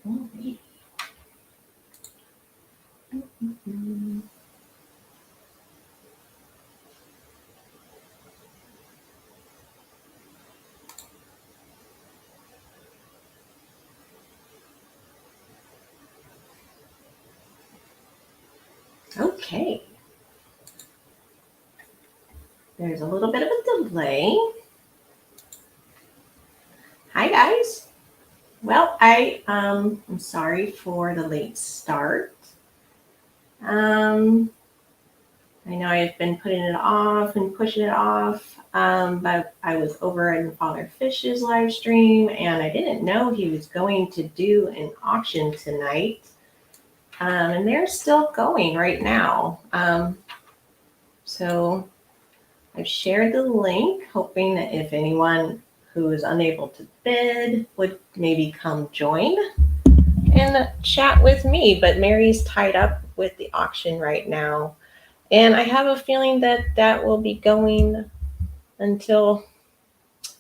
Alright. Okay. There's a little bit of a delay. Hi guys. Well, I'm sorry for the late start. I know I've been putting it off and pushing it off, but I was over in Father Fish's live stream and I didn't know he was going to do an auction tonight. And they're still going right now. So I've shared the link, hoping that if anyone who is unable to bid would maybe come join and chat with me. But Mary's tied up with the auction right now. And I have a feeling that that will be going until,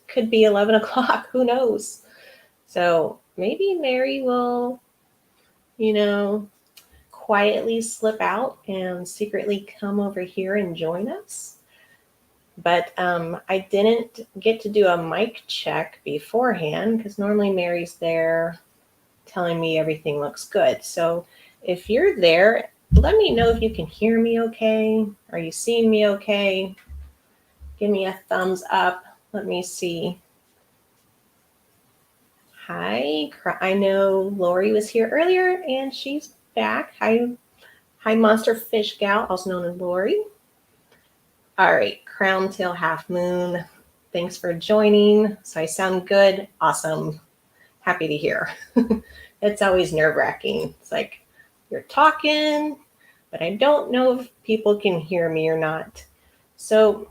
could be 11 o'clock, who knows? So maybe Mary will, quietly slip out and secretly come over here and join us. But I didn't get to do a mic check beforehand because normally Mary's there telling me everything looks good. So if you're there, let me know if you can hear me okay. Are you seeing me okay? Give me a thumbs up. Let me see. Hi. I know Lori was here earlier and she's back. Hi, Monster Fish Gal, also known as Lori. All right, Crown Tail Half Moon. Thanks for joining. So I sound good. Awesome. Happy to hear. It's always nerve-wracking. It's like you're talking, but I don't know if people can hear me or not. So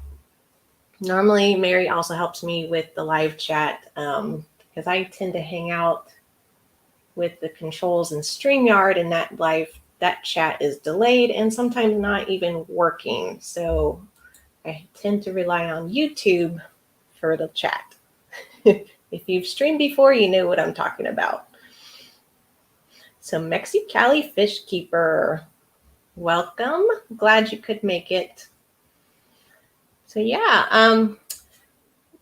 normally Mary also helps me with the live chat because I tend to hang out with the controls in StreamYard, and that chat is delayed and sometimes not even working. So I tend to rely on YouTube for the chat. If you've streamed before, you know what I'm talking about. So Mexicali Fish Keeper, welcome. Glad you could make it. So yeah,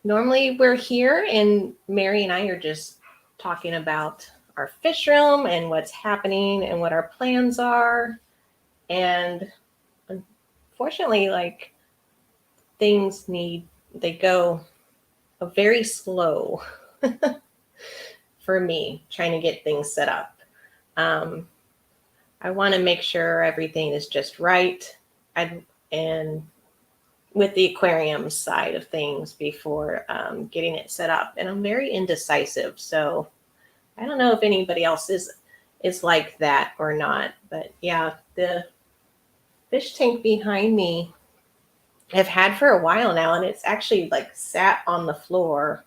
normally we're here and Mary and I are just talking about our fish room and what's happening and what our plans are. And unfortunately, like things they go very slow for me trying to get things set up. I want to make sure everything is just right and with the aquarium side of things before getting it set up. And I'm very indecisive. So I don't know if anybody else is like that or not. But yeah, the fish tank behind me I've had for a while now, and it's actually like sat on the floor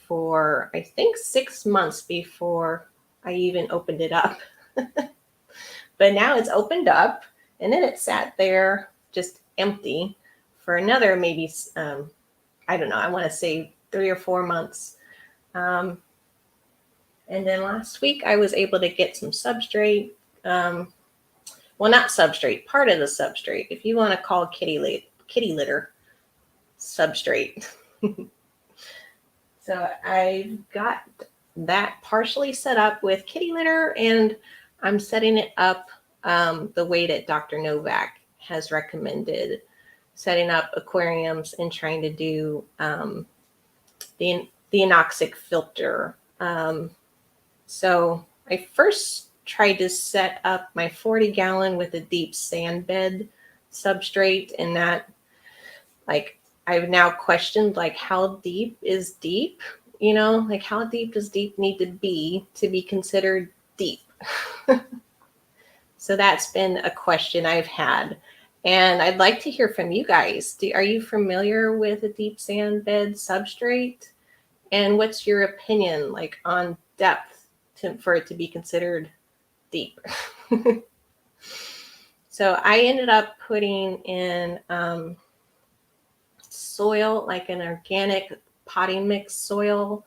for I think 6 months before I even opened it up. But now it's opened up, and then it sat there just empty for another maybe I don't know, I want to say 3 or 4 months. And then last week I was able to get some substrate. Well, not substrate, part of the substrate, if you want to call kitty litter substrate. So I've got that partially set up with kitty litter, and I'm setting it up the way that Dr. Novak has recommended, setting up aquariums and trying to do the anoxic filter. So I first tried to set up my 40-gallon with a deep sand bed substrate, and that, like, I've now questioned, like, how deep is deep? Like, how deep does deep need to be considered deep? So that's been a question I've had. And I'd like to hear from you guys. Are you familiar with a deep sand bed substrate? And what's your opinion, like, on depth for it to be considered deep? So I ended up putting in soil, like an organic potting mix soil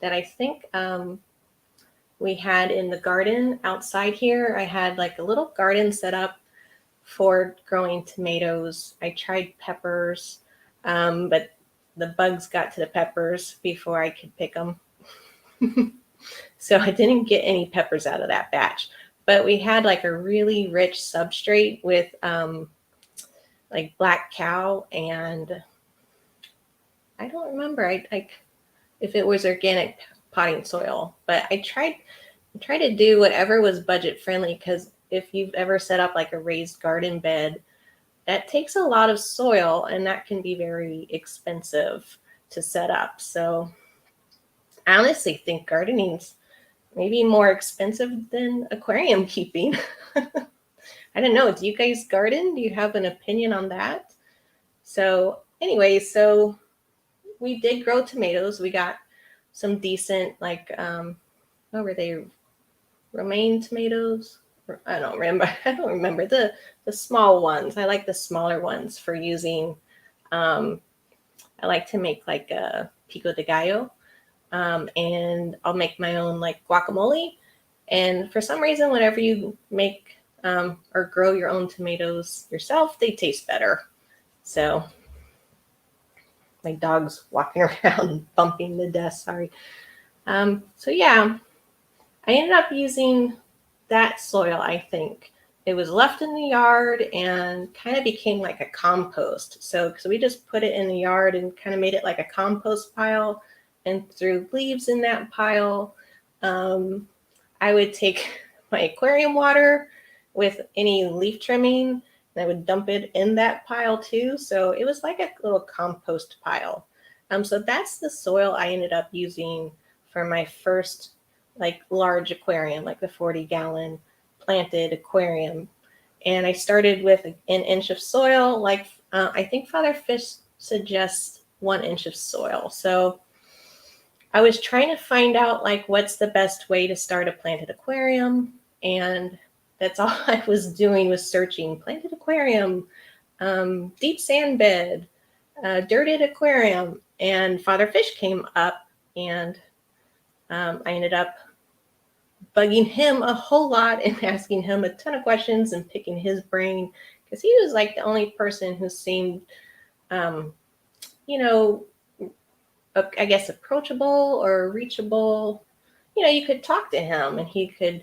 that I think we had in the garden outside here. I had like a little garden set up for growing tomatoes. I tried peppers, but the bugs got to the peppers before I could pick them. So I didn't get any peppers out of that batch. But we had like a really rich substrate with like black cow, and I don't remember if it was organic potting soil, but I tried to do whatever was budget friendly, because if you've ever set up like a raised garden bed, that takes a lot of soil and that can be very expensive to set up. So I honestly think gardening's maybe more expensive than aquarium keeping. I don't know. Do you guys garden? Do you have an opinion on that? So anyway, so we did grow tomatoes. We got some decent, like, what were they? Romaine tomatoes? I don't remember. I don't remember the small ones. I like the smaller ones for using. I like to make like a pico de gallo, and I'll make my own like guacamole. And for some reason, whenever you make or grow your own tomatoes yourself, they taste better. So my dog's walking around bumping the desk. Sorry. So yeah, I ended up using that soil. I think it was left in the yard and kind of became like a compost. So we just put it in the yard and kind of made it like a compost pile and threw leaves in that pile. I would take my aquarium water with any leaf trimming, and I would dump it in that pile too. So it was like a little compost pile. So that's the soil I ended up using for my first like large aquarium, like the 40-gallon planted aquarium. And I started with an inch of soil. Like I think Father Fish suggests 1 inch of soil. So I was trying to find out like what's the best way to start a planted aquarium, and that's all I was doing was searching planted aquarium, deep sand bed, dirted aquarium, and Father Fish came up, and I ended up bugging him a whole lot and asking him a ton of questions and picking his brain, because he was like the only person who seemed, you know, I guess approachable or reachable. You know, you could talk to him and he could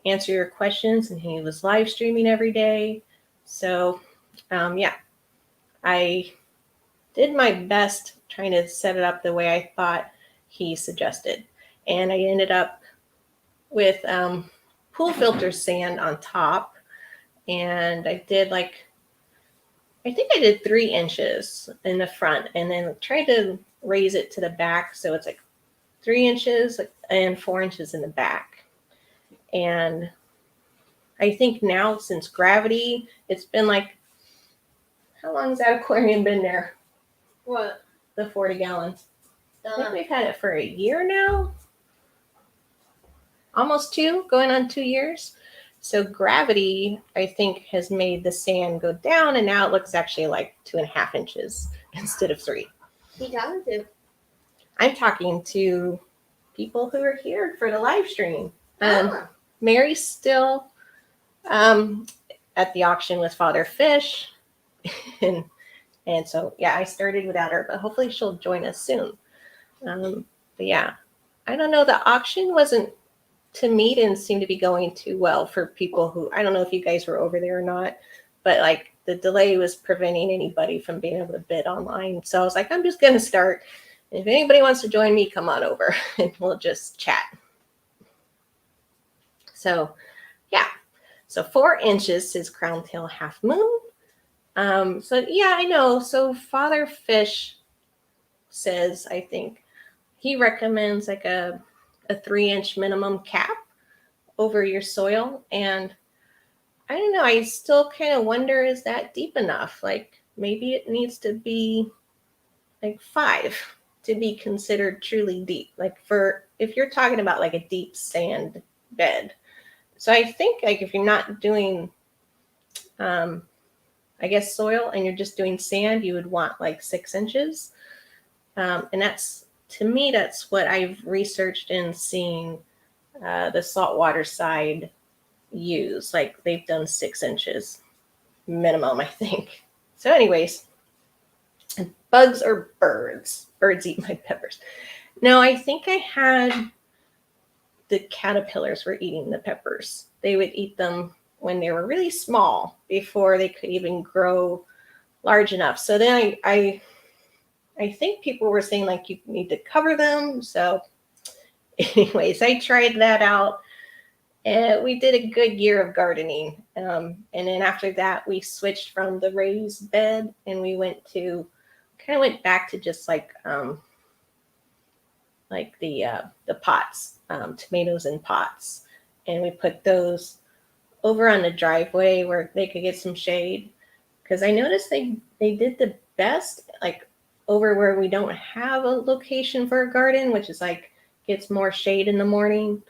answer your questions, and he was live streaming every day. So yeah, I did my best trying to set it up the way I thought he suggested. And I ended up with pool filter sand on top. And I did like, I think I did 3 inches in the front, and then tried to raise it to the back. So it's like 3 inches and 4 inches in the back. And I think now, since gravity, it's been like, how long has that aquarium been there? What? The 40 gallons. I think we've had it for a year now. Almost 2, going on 2 years. So gravity, I think, has made the sand go down, and now it looks actually like 2.5 inches instead of 3. Who you talking to? I'm talking to people who are here for the live stream. Oh. Mary's still at the auction with Father Fish. and so, yeah, I started without her, but hopefully she'll join us soon. But yeah, I don't know. The auction to me, didn't seem to be going too well for people who, I don't know if you guys were over there or not, but like the delay was preventing anybody from being able to bid online. So I was like, I'm just going to start. And if anybody wants to join me, come on over and we'll just chat. So yeah, so 4 inches is crown tail half moon. So yeah, I know. So Father Fish says, I think he recommends like a 3-inch minimum cap over your soil. And I don't know, I still kind of wonder, is that deep enough? Like maybe it needs to be like 5 to be considered truly deep. Like if you're talking about like a deep sand bed. So I think like if you're not doing, I guess soil, and you're just doing sand, you would want like 6 inches. And that's, to me, that's what I've researched and seen the saltwater side use. Like they've done 6 inches minimum, I think. So anyways, bugs or birds? Birds eat my peppers. No, I think I had the caterpillars were eating the peppers. They would eat them when they were really small before they could even grow large enough. So then I think people were saying like you need to cover them. So anyways, I tried that out. And we did a good year of gardening. And then after that, we switched from the raised bed and we went back to just like the pots, tomatoes in pots. And we put those over on the driveway where they could get some shade. Because I noticed they did the best like over where we don't have a location for a garden, which is like gets more shade in the morning.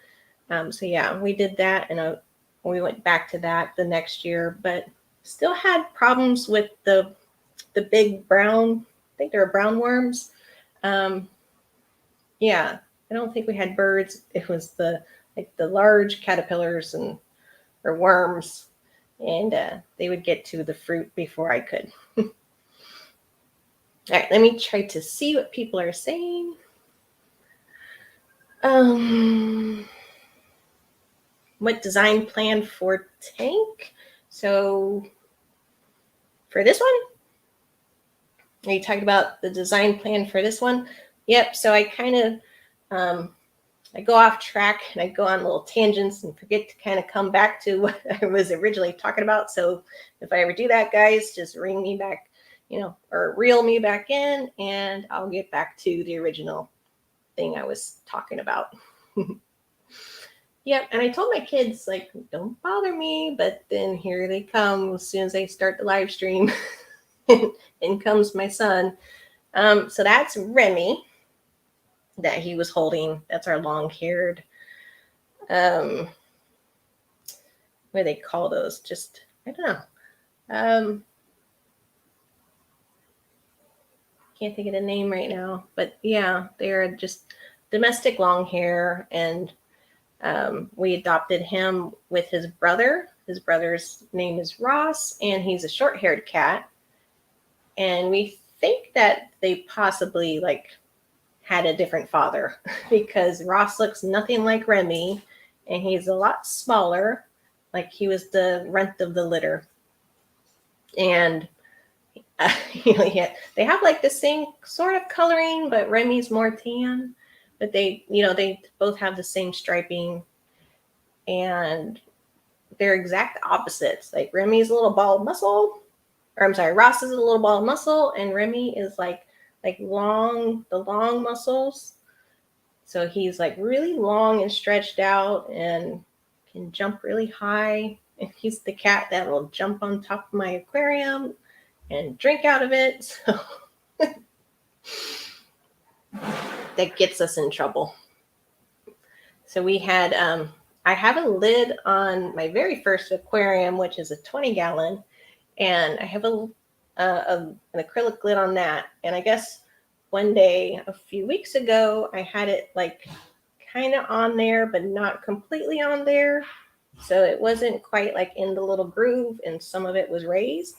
So yeah, we did that, and we went back to that the next year, but still had problems with the big brown. I think they were brown worms. Yeah, I don't think we had birds. It was the large caterpillars or worms, and they would get to the fruit before I could. All right, let me try to see what people are saying. What design plan for tank? So for this one, are you talking about the design plan for this one? Yep. So I kind of I go off track and I go on little tangents and forget to kind of come back to what I was originally talking about. So if I ever do that, guys, just ring me back, or reel me back in, and I'll get back to the original thing I was talking about. Yep, and I told my kids, like, don't bother me, but then here they come as soon as I start the live stream. In comes my son. So that's Remy that he was holding. That's our long-haired, what do they call those? Just, I don't know. Can't think of the name right now, but yeah, they're just domestic long hair, and we adopted him with his brother. His brother's name is Ross, and he's a short-haired cat. And we think that they possibly had a different father because Ross looks nothing like Remy, and he's a lot smaller. Like he was the runt of the litter. And they have like the same sort of coloring, but Remy's more tan. But they both have the same striping, and they're exact opposites. Like Remy's a little ball of muscle, or I'm sorry, Ross is a little ball of muscle, and Remy is like the long muscles. So he's like really long and stretched out and can jump really high. And he's the cat that will jump on top of my aquarium and drink out of it. So that gets us in trouble. So we had, I have a lid on my very first aquarium, which is a 20-gallon, and I have an acrylic lid on that. And I guess one day a few weeks ago, I had it like kind of on there, but not completely on there. So it wasn't quite like in the little groove, and some of it was raised.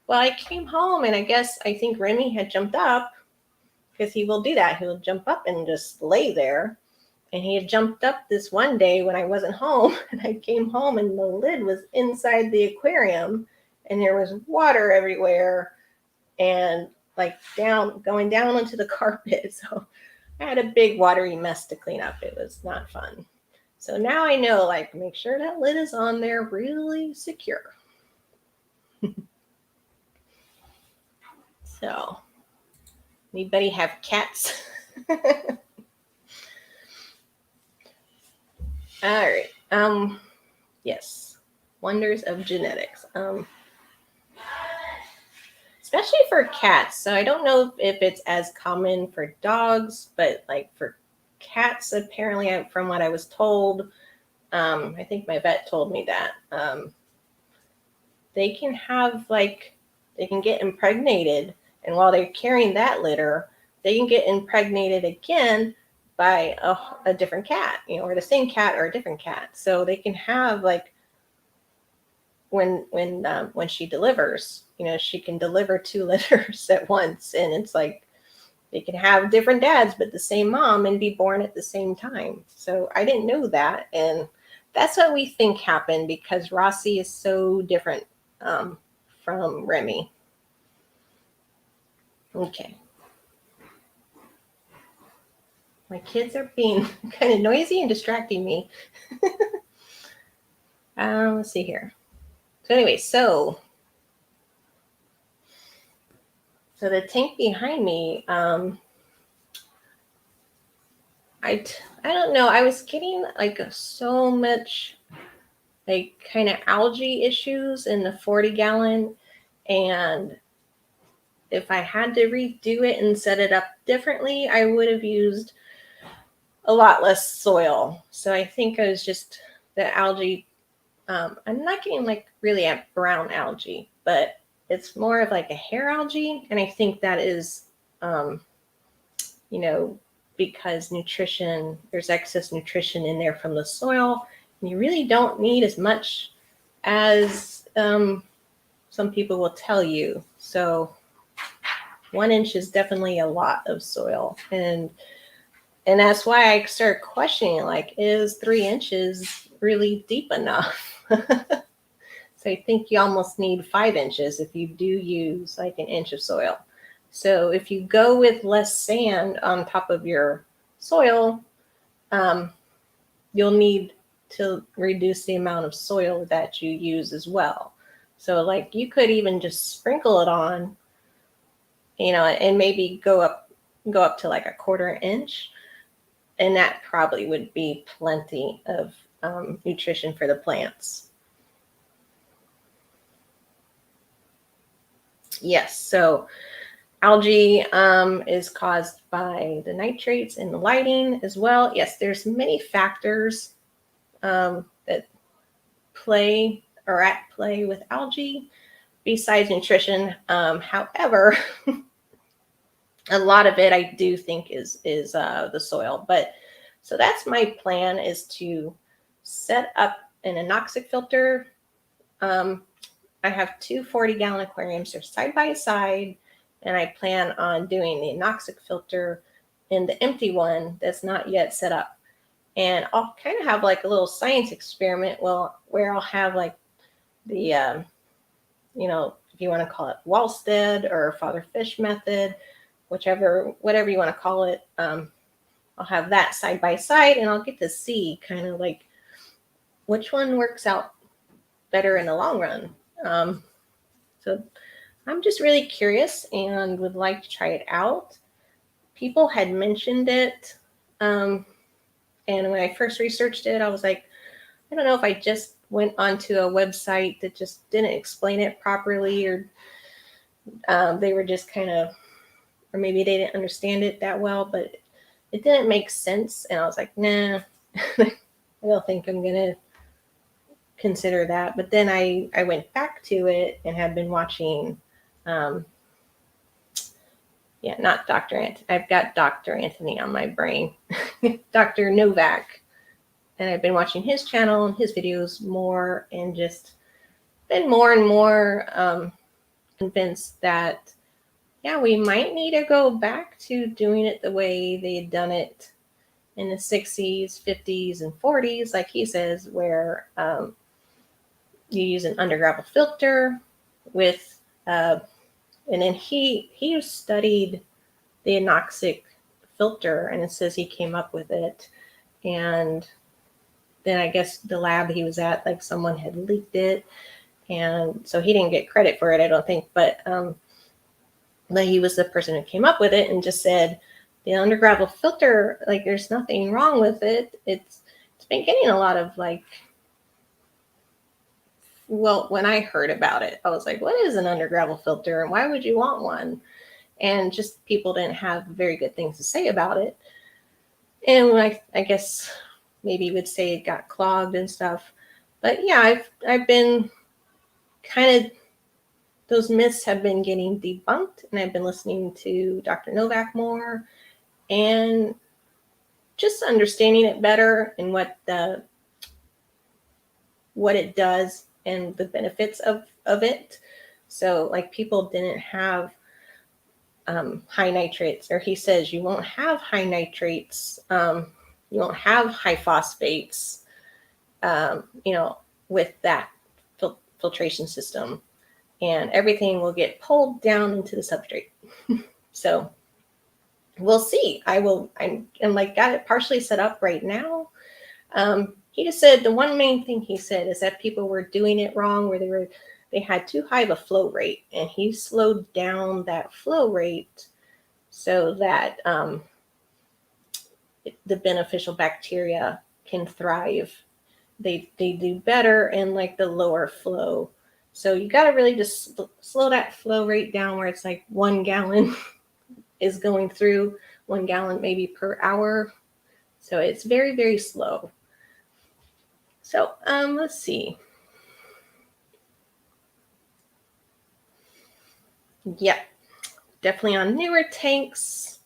Well, I came home, and I think Remy had jumped up, because he will do that. He'll jump up and just lay there. And he had jumped up this one day when I wasn't home, and I came home and the lid was inside the aquarium, and there was water everywhere and going down onto the carpet. So I had a big watery mess to clean up. It was not fun. So now I know, make sure that lid is on there really secure. So, anybody have cats? All right. Yes. Wonders of genetics. Especially for cats. So I don't know if it's as common for dogs, but for cats, apparently, from what I was told, I think my vet told me that they can have they can get impregnated, and while they're carrying that litter, they can get impregnated again by a different cat, or the same cat or a different cat. So they can have like when she delivers, she can deliver 2 litters at once, and it's like they can have different dads but the same mom and be born at the same time. So I didn't know that, and that's what we think happened because Rossi is so different from Remy. Okay. My kids are being kind of noisy and distracting me. Let's see here. So anyway, so the tank behind me, I don't know. I was getting like so much like kind of algae issues in the 40-gallon, and if I had to redo it and set it up differently, I would have used a lot less soil. So I think I was just the algae. I'm not getting like really a brown algae, but it's more of like a hair algae, and I think that is, because there's excess nutrition in there from the soil, and you really don't need as much as some people will tell you. So 1 inch is definitely a lot of soil, and that's why I started questioning, like, is 3 inches really deep enough? So I think you almost need 5 inches if you do use like 1 inch of soil. So if you go with less sand on top of your soil, you'll need to reduce the amount of soil that you use as well. So like you could even just sprinkle it on, and maybe go up to like 1/4 inch, and that probably would be plenty of nutrition for the plants. Yes, so algae is caused by the nitrates in the lighting as well. Yes, there's many factors that are at play with algae besides nutrition. However, a lot of it I do think is the soil. But so that's my plan, is to set up an anoxic filter. I have 2 40-gallon aquariums. They're side by side, and I plan on doing the anoxic filter in the empty one that's not yet set up. And I'll kind of have like a little science experiment where I'll have like the, if you want to call it Wallstead or Father Fish method, whatever you want to call it. I'll have that side by side, and I'll get to see kind of like which one works out better in the long run. So I'm just really curious and would like to try it out. People had mentioned it. And when I first researched it, I was like, I don't know if I just went onto a website that just didn't explain it properly, or they were just kind of, or maybe they didn't understand it that well, but it didn't make sense. And I was like, nah, I don't think I'm going to consider that. But then I went back to it and have been watching, not Dr. Anthony. I've got Dr. Anthony on my brain, Dr. Novak. And I've been watching his channel and his videos more, and just been more and more convinced that, we might need to go back to doing it the way they had done it in the 60s, 50s, and 40s, like he says, where you use an undergravel filter with, and then he studied the anoxic filter, and it says he came up with it. And then I guess the lab he was at, like someone had leaked it, and so he didn't get credit for it, I don't think, but he was the person who came up with it and just said the undergravel filter, like, there's nothing wrong with it. It's been getting a lot of like, well, when I heard about it, I was like, what is an undergravel filter and why would you want one? And just people didn't have very good things to say about it. And I guess maybe would say it got clogged and stuff. But yeah, I've been kind of, those myths have been getting debunked, and I've been listening to Dr. Novak more. And just understanding it better and what it does and the benefits of it. So like people didn't have high nitrates, or he says you won't have high nitrates, you won't have high phosphates, with that filtration system, and everything will get pulled down into the substrate. So we'll see. I'm like got it partially set up right now. He just said the one main thing he said is that people were doing it wrong, where they had too high of a flow rate, and he slowed down that flow rate so that the beneficial bacteria can thrive. They do better in like the lower flow. So you got to really just slow that flow rate down, where it's like 1 gallon is going through, 1 gallon maybe per hour. So it's very, very slow. So let's see. Yep, definitely on newer tanks.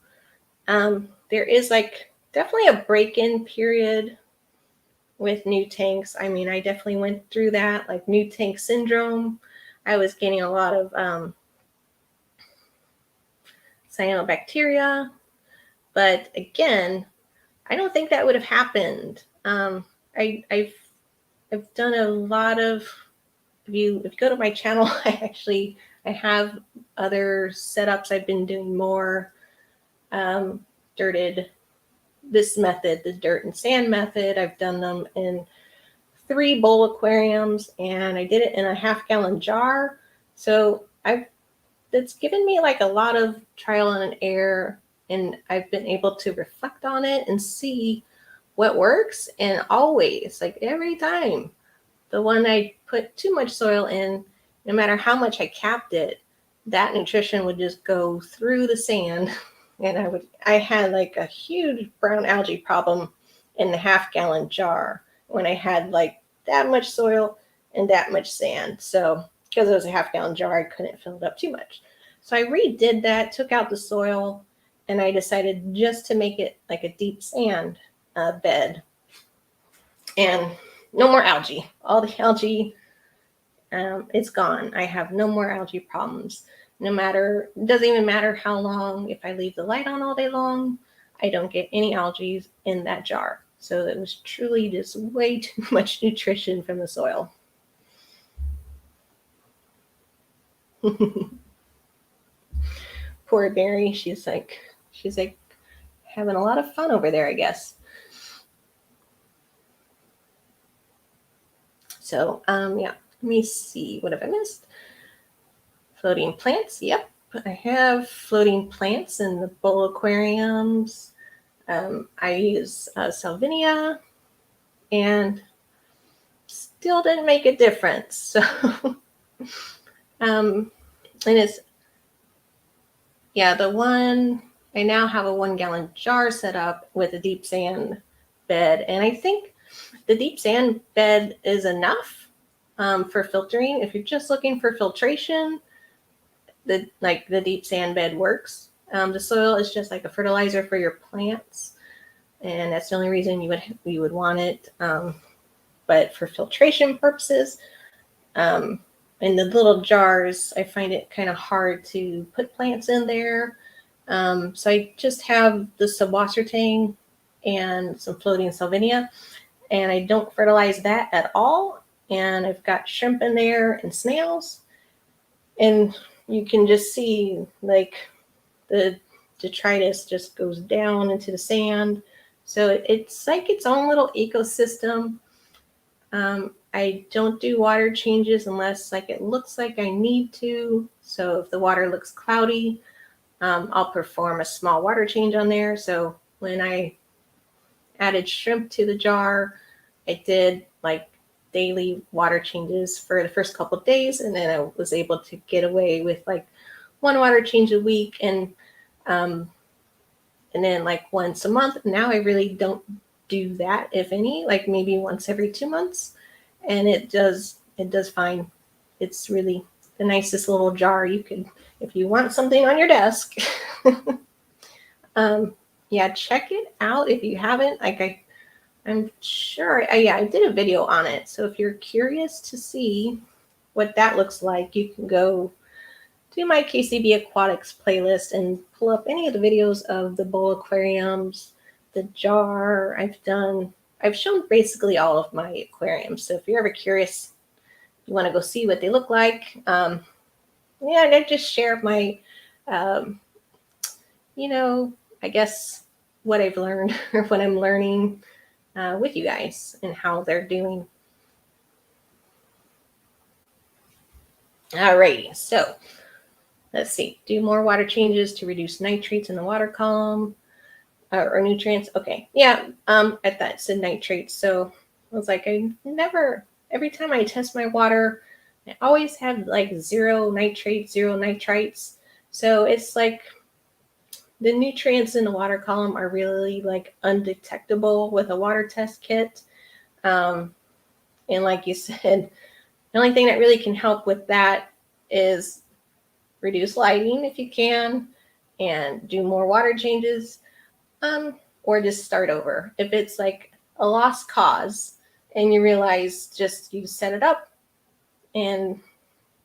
There is like definitely a break-in period with new tanks. I mean, I definitely went through that, like new tank syndrome. I was getting a lot of cyanobacteria, but again, I don't think that would have happened. I've done a lot of, if you go to my channel, I have other setups. I've been doing more dirted, this method, the dirt and sand method. I've done them in 3 bowl aquariums, and I did it in a 1/2 gallon jar. So that's given me like a lot of trial and error, and I've been able to reflect on it and see what works. And always, like every time, the one I put too much soil in, no matter how much I capped it, that nutrition would just go through the sand. And I had like a huge brown algae problem in the 1/2 gallon jar when I had like that much soil and that much sand. So because it was a 1/2 gallon jar, I couldn't fill it up too much. So I redid that, took out the soil, and I decided just to make it like a deep sand bed. And no more algae. All the algae, it's gone. I have no more algae problems. It doesn't even matter how long, if I leave the light on all day long, I don't get any algae in that jar. So it was truly just way too much nutrition from the soil. Poor Barry, she's like having a lot of fun over there, I guess. So yeah, let me see, what have I missed? Floating plants, yep. I have floating plants in the bowl aquariums. I use salvinia, and still didn't make a difference. So, and it's, yeah, the one, I now have a 1 gallon jar set up with a deep sand bed. And I think the deep sand bed is enough for filtering. If you're just looking for filtration, the deep sand bed works. The soil is just like a fertilizer for your plants, and that's the only reason you would want it. But for filtration purposes, in the little jars, I find it kind of hard to put plants in there. So I just have the subwassertang and some floating salvinia, and I don't fertilize that at all. And I've got shrimp in there and snails, and you can just see like the detritus just goes down into the sand. So it's like its own little ecosystem. I don't do water changes unless like it looks like I need to. So if the water looks cloudy, I'll perform a small water change on there. So when I added shrimp to the jar, I did like daily water changes for the first couple of days, and then I was able to get away with like 1 water change a week, and then like once a month. Now I really don't do that, if any, like maybe once every 2 months, and it does fine. It's really the nicest little jar you could, if you want something on your desk. yeah, check it out if you haven't. Like I'm sure, yeah, I did a video on it. So if you're curious to see what that looks like, you can go to my KCB Aquatics playlist and pull up any of the videos of the bowl aquariums, the jar. I've shown basically all of my aquariums. So if you're ever curious, you want to go see what they look like, yeah, and I just share my, um, you know, I guess what I've learned or what I'm learning with you guys and how they're doing. Alrighty, so let's see. Do more water changes to reduce nitrates in the water column or nutrients. Okay, yeah, I thought it said nitrates. So I was like, every time I test my water, I always have like zero nitrates, zero nitrites. So it's like the nutrients in the water column are really like undetectable with a water test kit. And like you said, the only thing that really can help with that is reduce lighting if you can and do more water changes, or just start over. If it's like a lost cause and you realize just you set it up and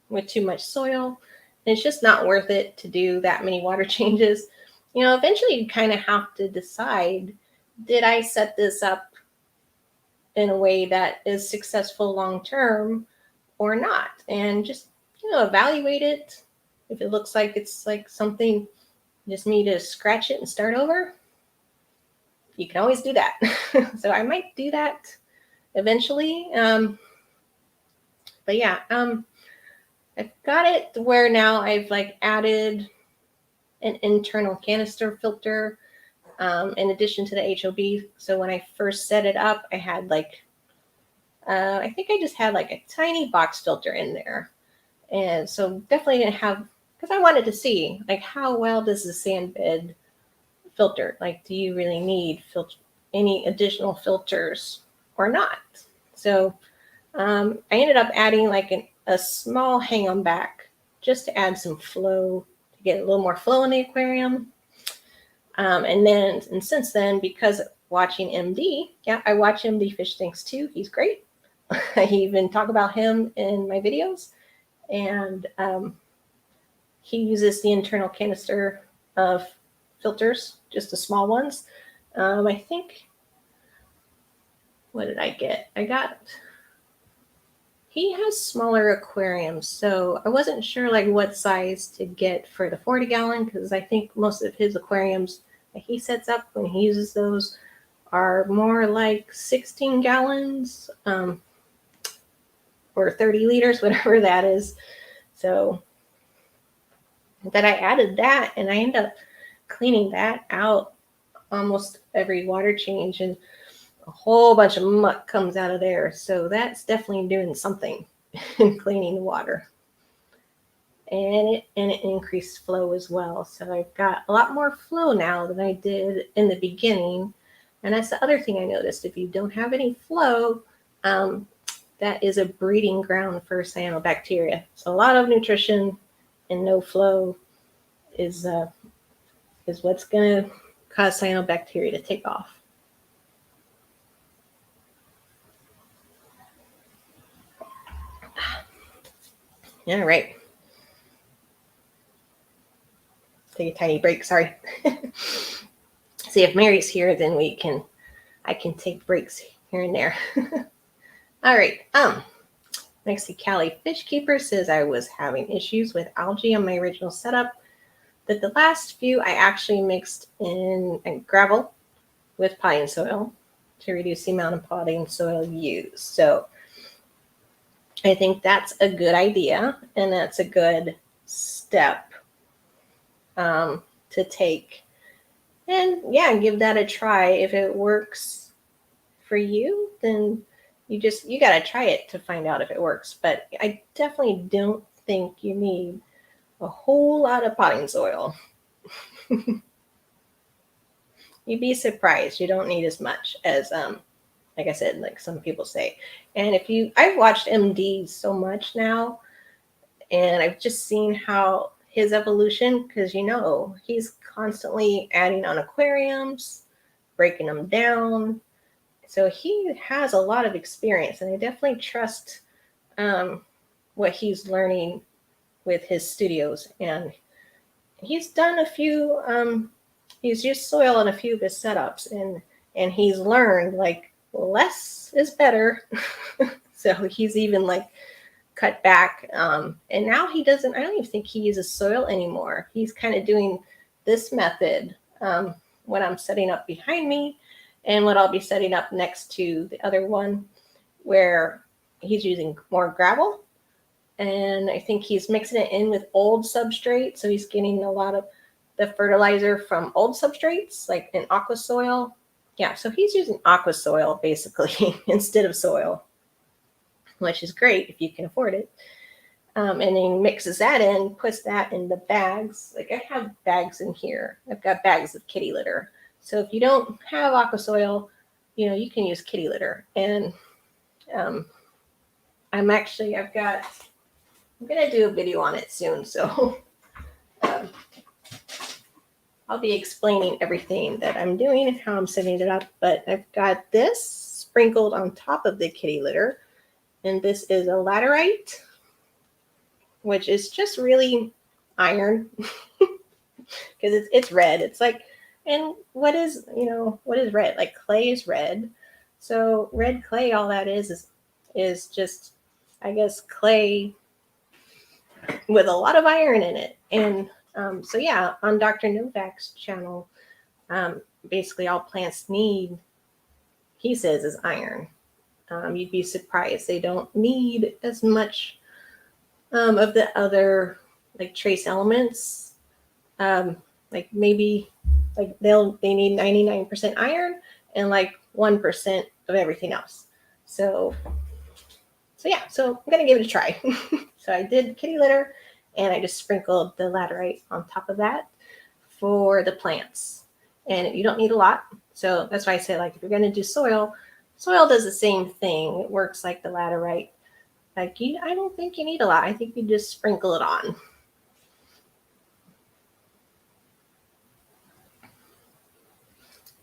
with too much soil, it's just not worth it to do that many water changes. Eventually you kind of have to decide, did I set this up in a way that is successful long term or not? And just, evaluate it. If it looks like it's like something you just need to scratch it and start over, you can always do that. So I might do that eventually. But yeah, I've got it where now I've like added an internal canister filter in addition to the HOB. So when I first set it up, I had like, I think I just had like a tiny box filter in there. And so definitely didn't have, because I wanted to see like how well does the sand bed filter? Like, do you really need any additional filters or not? So I ended up adding like a small hang on back just to add some flow, to get a little more flow in the aquarium. And since then, because watching MD, yeah, I watch MD Fish Tanks too. He's great. I even talk about him in my videos. And he uses the internal canister of filters, just the small ones. I think, what did I get? He has smaller aquariums, so I wasn't sure like what size to get for the 40 gallon, because I think most of his aquariums that he sets up when he uses those are more like 16 gallons or 30 liters, whatever that is. So that I added that, and I end up cleaning that out almost every water change, and a whole bunch of muck comes out of there. So that's definitely doing something in cleaning the water. And it increased flow as well. So I've got a lot more flow now than I did in the beginning. And that's the other thing I noticed. If you don't have any flow, that is a breeding ground for cyanobacteria. So a lot of nutrition and no flow is what's going to cause cyanobacteria to take off. All right. Take a tiny break. Sorry. See, if Mary's here, then I can take breaks here and there. All right. Next, Cali Fish Keeper says I was having issues with algae on my original setup. That the last few I actually mixed in gravel with potting soil to reduce the amount of potting soil used. So I think that's a good idea, and that's a good step to take. And yeah, give that a try. If it works for you, then you got to try it to find out if it works. But I definitely don't think you need a whole lot of potting soil. You'd be surprised. You don't need as much as like I said, like some people say. And I've watched MD so much now, and I've just seen how his evolution, because he's constantly adding on aquariums, breaking them down. So he has a lot of experience, and I definitely trust what he's learning with his studios. And he's done a few, he's used soil in a few of his setups, and he's learned like less is better. So he's even like cut back. And now I don't even think he uses soil anymore. He's kind of doing this method when I'm setting up behind me, and what I'll be setting up next to the other one, where he's using more gravel. And I think he's mixing it in with old substrate. So he's getting a lot of the fertilizer from old substrates, like in aqua soil. Yeah, so he's using aqua soil basically instead of soil, which is great if you can afford it. And then he mixes that in, puts that in the bags. Like I have bags in here. I've got bags of kitty litter. So if you don't have aqua soil, you can use kitty litter. And I'm going to do a video on it soon. So I'll be explaining everything that I'm doing and how I'm setting it up. But I've got this sprinkled on top of the kitty litter. And this is a laterite, which is just really iron, because it's red. It's like, and what is red? Like clay is red. So red clay, all that is just, I guess, clay with a lot of iron in it. And so yeah, on Dr. Novak's channel, basically all plants need, he says, is iron. You'd be surprised. They don't need as much of the other like trace elements. Like maybe like they need 99% iron and like 1% of everything else. So yeah, so I'm gonna give it a try. So I did kitty litter, and I just sprinkled the laterite on top of that for the plants. And you don't need a lot. So that's why I say, like, if you're gonna do soil does the same thing. It works like the laterite. Like I don't think you need a lot. I think you just sprinkle it on.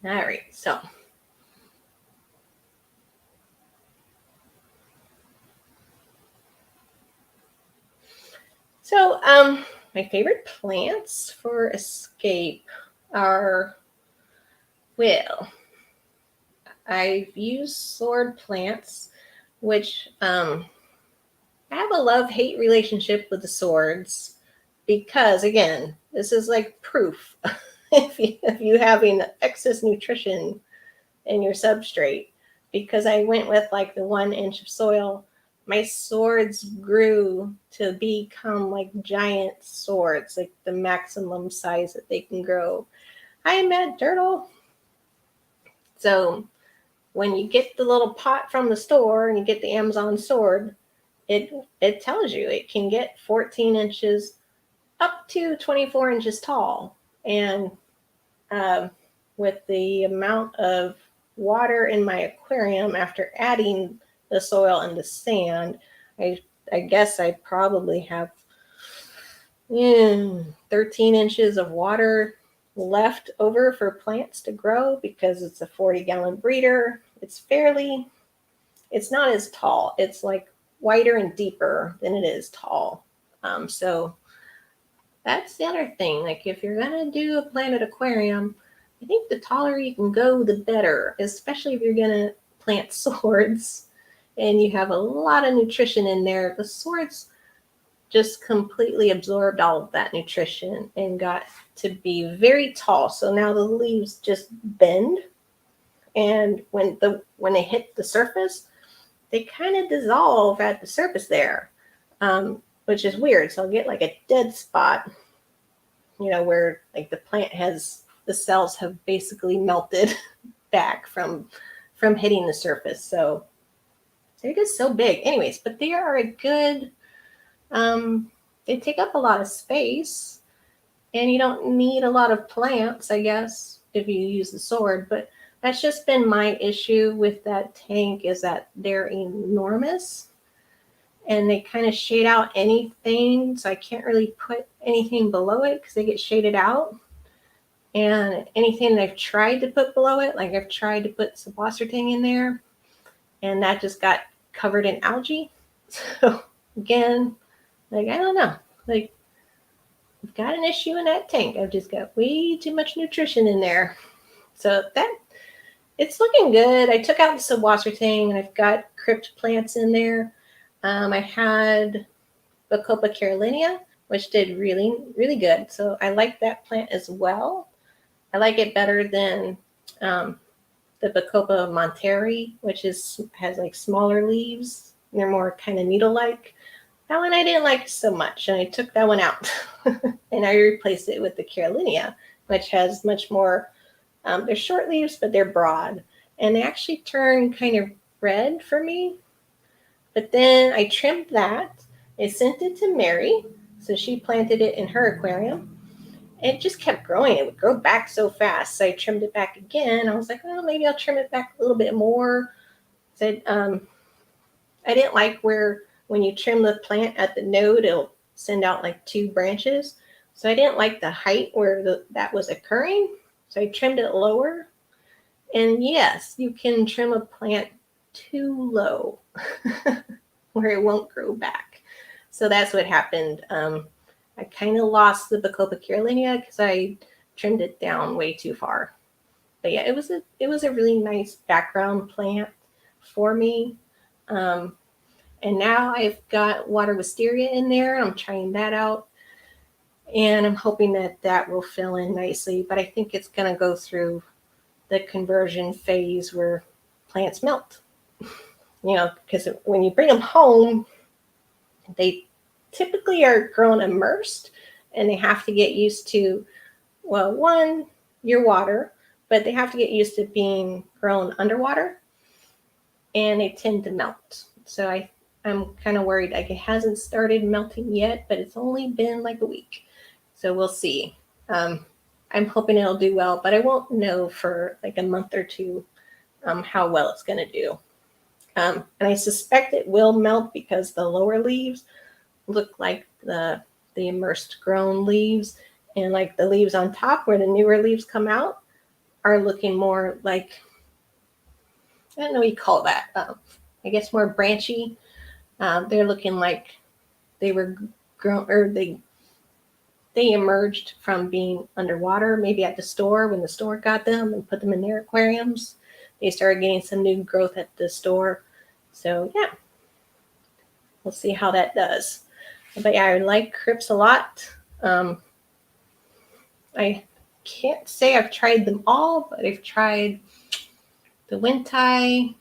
All right, so my favorite plants for escape are, well, I've used sword plants, which I have a love-hate relationship with the swords, because again, this is like proof if you having excess nutrition in your substrate, because I went with like the 1 inch of soil. My swords grew to become like giant swords, like the maximum size that they can grow. Hi, Mad Turtle. So when you get the little pot from the store and you get the Amazon sword, it tells you it can get 14 inches up to 24 inches tall. And with the amount of water in my aquarium after adding the soil and the sand, I guess I probably have 13 inches of water left over for plants to grow, because it's a 40-gallon breeder. It's not as tall. It's like wider and deeper than it is tall. So that's the other thing. Like if you're going to do a planted aquarium, I think the taller you can go, the better, especially if you're going to plant swords and you have a lot of nutrition in there. The swords just completely absorbed all of that nutrition and got to be very tall. So now the leaves just bend, and when they hit the surface, they kind of dissolve at the surface there, which is weird. So I'll get like a dead spot, where like the cells have basically melted back from hitting the surface. So they're just so big. Anyways, but they are a good, they take up a lot of space, and you don't need a lot of plants, I guess, if you use the sword. But that's just been my issue with that tank, is that they're enormous. and they kind of shade out anything. So I can't really put anything below it because they get shaded out. And anything that I've tried to put below it, like I've tried to put some Wassertang in there, and that just got covered in algae. So again, like, I don't know, like I've got an issue in that tank. I've just got way too much nutrition in there. So that it's looking good. I took out the Wassertang and I've got crypt plants in there. I had Bacopa carolinea, which did really, really good. So I like that plant as well. I like it better than the Bacopa monteri, which has like smaller leaves. They're more kind of needle-like. That one I didn't like so much, and I took that one out. And I replaced it with the carolinea, which has much more, they're short leaves, but they're broad. And they actually turn kind of red for me. But then I trimmed that. I sent it to Mary, so she planted it in her aquarium. It just kept growing. It would grow back so fast. So I trimmed it back again. I was like, well, maybe I'll trim it back a little bit more. So I didn't like where when you trim the plant at the node, it'll send out like 2 branches. So I didn't like the height where that was occurring. So I trimmed it lower. And yes, you can trim a plant too low where it won't grow back. So that's what happened. I kind of lost the Bacopa carolinea because I trimmed it down way too far. But yeah, it was a really nice background plant for me. And now I've got water wisteria in there. I'm trying that out. And I'm hoping that will fill in nicely. But I think it's going to go through the conversion phase where plants melt. You know, because when you bring them home, they typically are grown immersed, and they have to get used to, well, one, your water, but they have to get used to being grown underwater, and they tend to melt. So I'm kind of worried. Like, it hasn't started melting yet, but it's only been like a week. So we'll see. I'm hoping it'll do well, but I won't know for like a month or two how well it's going to do. And I suspect it will melt because the lower leaves look like the immersed grown leaves, and like the leaves on top where the newer leaves come out are looking more like, I don't know what you call that. I guess more branchy. They're looking like they were grown, or they emerged from being underwater, maybe at the store when the store got them and put them in their aquariums. They started getting some new growth at the store. So yeah, we'll see how that does. But yeah, I like crypts a lot. I can't say I've tried them all, but I've tried the Wintai,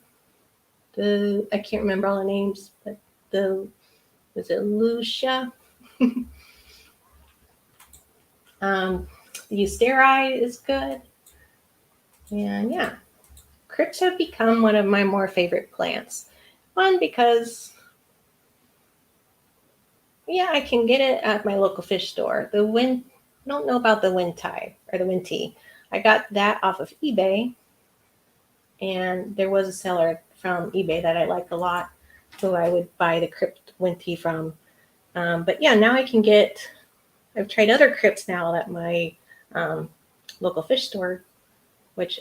I can't remember all the names, but was it Lucia? The Eusterii is good. And yeah, crypts have become one of my more favorite plants. One, because yeah, I can get it at my local fish store. I don't know about the Wintai or the Winti. I got that off of eBay, and there was a seller from eBay that I like a lot, who I would buy the crypt Winti from. But yeah, now I've tried other crypts now at my local fish store, which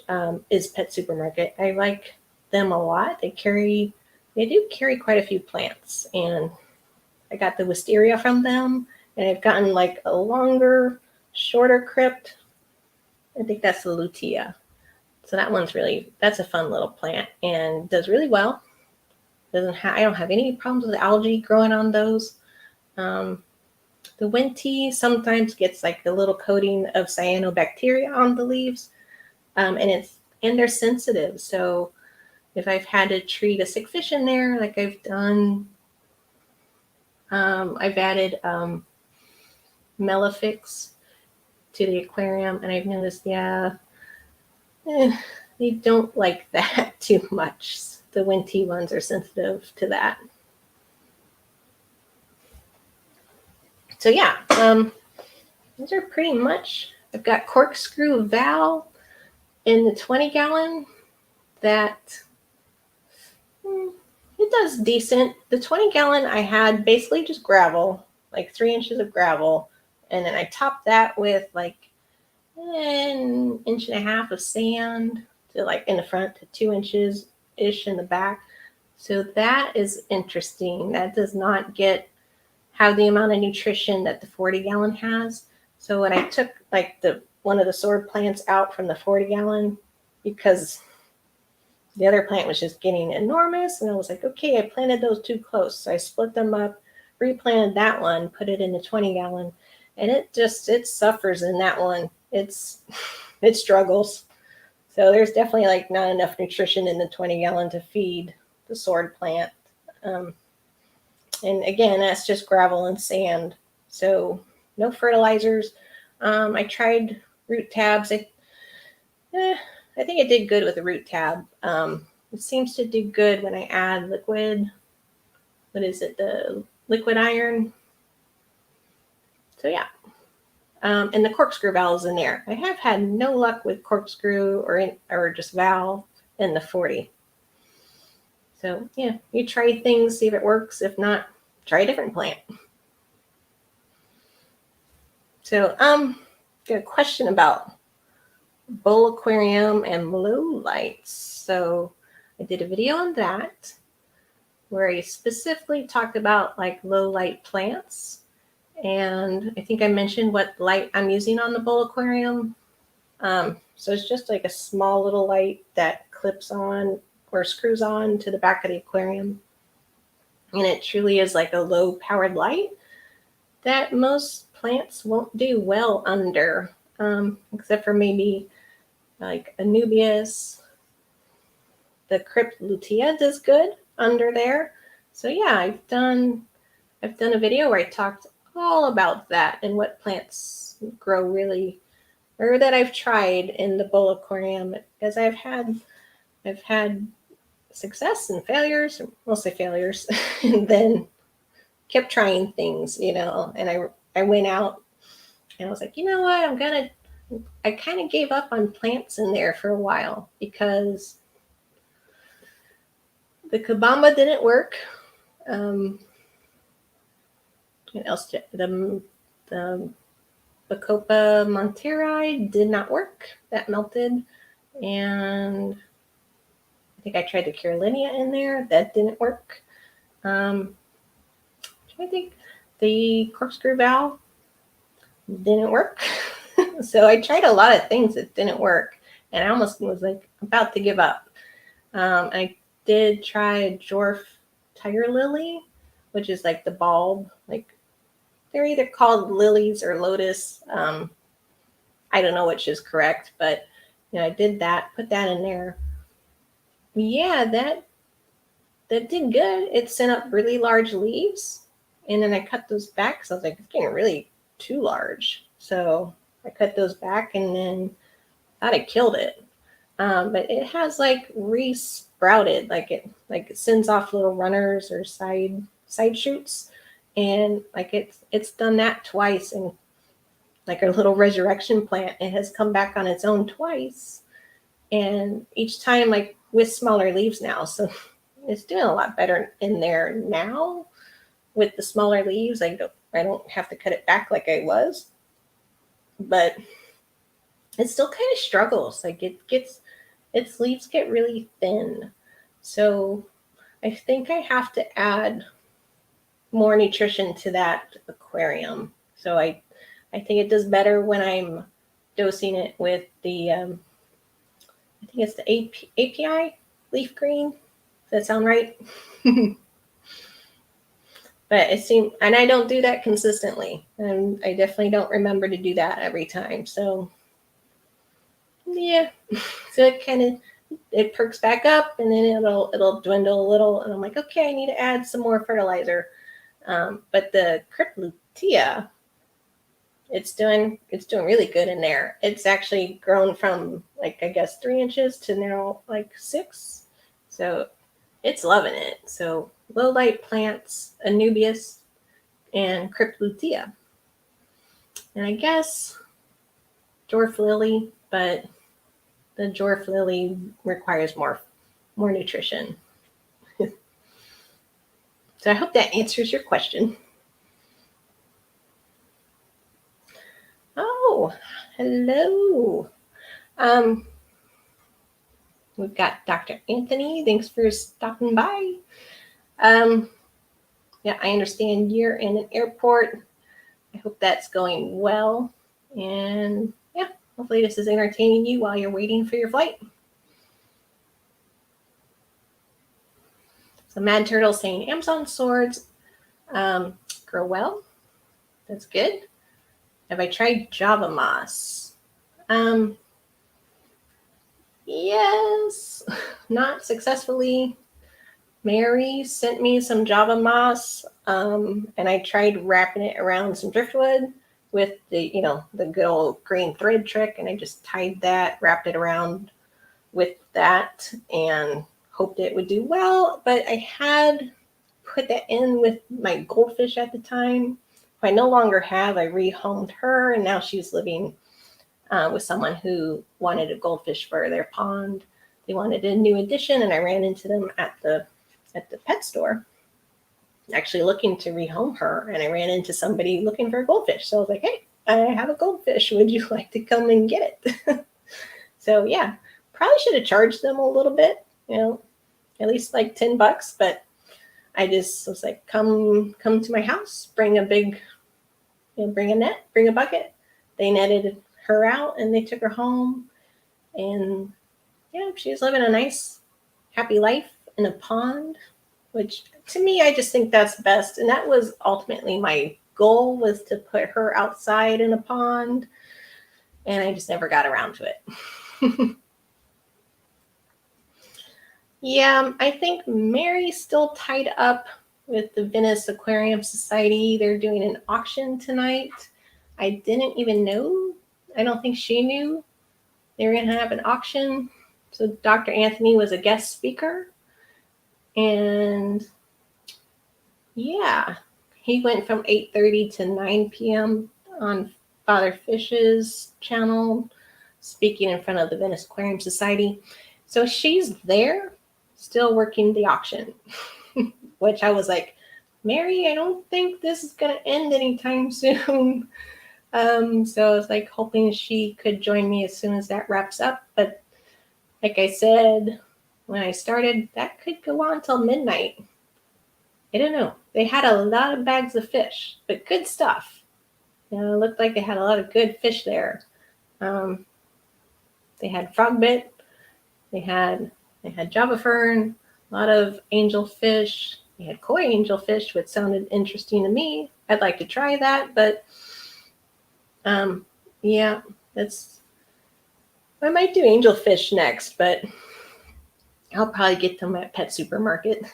is Pet Supermarket. I like them a lot. They do carry quite a few plants, and I got the wisteria from them, and I've gotten like a longer, shorter crypt. I think that's the lutea. So that's a fun little plant and does really well. I don't have any problems with algae growing on those. The Winti sometimes gets like a little coating of cyanobacteria on the leaves, and they're sensitive. So if I've had to treat a sick fish in there, like I've done, I've added Melifix to the aquarium, and I've noticed, they don't like that too much. The Winti ones are sensitive to that. So yeah, those are pretty much. I've got Corkscrew Val in the 20 gallon that it was decent. The 20-gallon I had basically just gravel, like 3 inches of gravel. And then I topped that with like an inch and a half of sand to like in the front to 2 inches-ish in the back. So that is interesting. That does not have the amount of nutrition that the 40-gallon has. So when I took like one of the sword plants out from the 40-gallon, because the other plant was just getting enormous, and I was like, okay, I planted those too close. So I split them up, replanted that one, put it in the 20-gallon, and it suffers in that one. It struggles. So there's definitely like not enough nutrition in the 20-gallon to feed the sword plant. And again, that's just gravel and sand. So no fertilizers. I tried root tabs. I think it did good with the root tab. It seems to do good when I add liquid. What is it? The liquid iron. So yeah. And the corkscrew valve is in there. I have had no luck with corkscrew or just valve in the 40. So yeah, you try things, see if it works. If not, try a different plant. So got a question about bowl aquarium and low lights. So I did a video on that where I specifically talked about like low light plants. And I think I mentioned what light I'm using on the bowl aquarium. So it's just like a small little light that clips on or screws on to the back of the aquarium. And it truly is like a low powered light that most plants won't do well under, except for maybe like Anubias. The Crypt Lutea does good under there. So yeah, I've done a video where I talked all about that and what plants grow really, or that I've tried in the bowl aquarium, because I've had success and failures, mostly failures, and then kept trying things, and I went out and I was like, you know what, I kind of gave up on plants in there for a while because the Kabamba didn't work. What else? The Bacopa monteri did not work. That melted. And I think I tried the Carolinia in there. That didn't work. I think the corkscrew valve didn't work. So I tried a lot of things that didn't work. And I almost was like about to give up. I did try Dwarf tiger lily, which is like the bulb. Like they're either called lilies or lotus. I don't know which is correct, but I did that, put that in there. Yeah, that did good. It sent up really large leaves, and then I cut those back because I was like, it's getting really too large. So I cut those back, and then thought I killed it. But it has like re-sprouted, like it sends off little runners or side shoots, and like it's done that twice, and like our little resurrection plant, it has come back on its own twice, and each time like with smaller leaves now. So it's doing a lot better in there now with the smaller leaves. I don't have to cut it back like I was, but it still kind of struggles. Like its leaves get really thin. So I think I have to add more nutrition to that aquarium. So I think it does better when I'm dosing it with the, I think it's the API leaf green. Does that sound right? But it seemed, and I don't do that consistently. And I definitely don't remember to do that every time. So yeah, so it perks back up, and then it'll dwindle a little. And I'm like, okay, I need to add some more fertilizer. But the Crypt Lutea, it's doing really good in there. It's actually grown from like, I guess 3 inches to now like 6. So it's loving it. So low light plants, Anubias and Crypt Lutea. And I guess Dwarf lily, but the Dwarf lily requires more nutrition. So I hope that answers your question. Oh, hello. We've got Dr. Anthony. Thanks for stopping by. Yeah, I understand you're in an airport. I hope that's going well. And yeah, hopefully this is entertaining you while you're waiting for your flight. So Mad Turtle saying Amazon swords grow well. That's good. Have I tried Java moss? Yes, not successfully. Mary sent me some Java moss, and I tried wrapping it around some driftwood with the good old green thread trick, and I just tied that, wrapped it around with that, and hoped it would do well. But I had put that in with my goldfish at the time. I no longer have. I rehomed her, and now she's living with someone who wanted a goldfish for their pond. They wanted a new addition, and I ran into them at the pet store, actually looking to rehome her, and I ran into somebody looking for a goldfish. So I was like, hey, I have a goldfish. Would you like to come and get it? So yeah, probably should have charged them a little bit, at least like $10, but I just was like, come to my house, bring a big, bring a net, bring a bucket. They netted her out and they took her home, and yeah, she's living a nice, happy life in a pond, which to me, I just think that's best. And that was ultimately my goal, was to put her outside in a pond, and I just never got around to it. Yeah, I think Mary's still tied up with the Venice Aquarium Society. They're doing an auction tonight. I didn't even know. I don't think she knew they were going to have an auction. So Dr. Anthony was a guest speaker. And yeah, he went from 8:30 to 9 p.m. on Father Fish's channel, speaking in front of the Venice Aquarium Society. So she's there, still working the auction, which I was like, Mary, I don't think this is going to end anytime soon. So I was like hoping she could join me as soon as that wraps up. But like I said, when I started, that could go on till midnight. I don't know. They had a lot of bags of fish, but good stuff. It looked like they had a lot of good fish there. They had frogbit. They had Java fern, a lot of angelfish. They had koi angelfish, which sounded interesting to me. I'd like to try that, but yeah, I might do angelfish next, but I'll probably get them at Pet Supermarket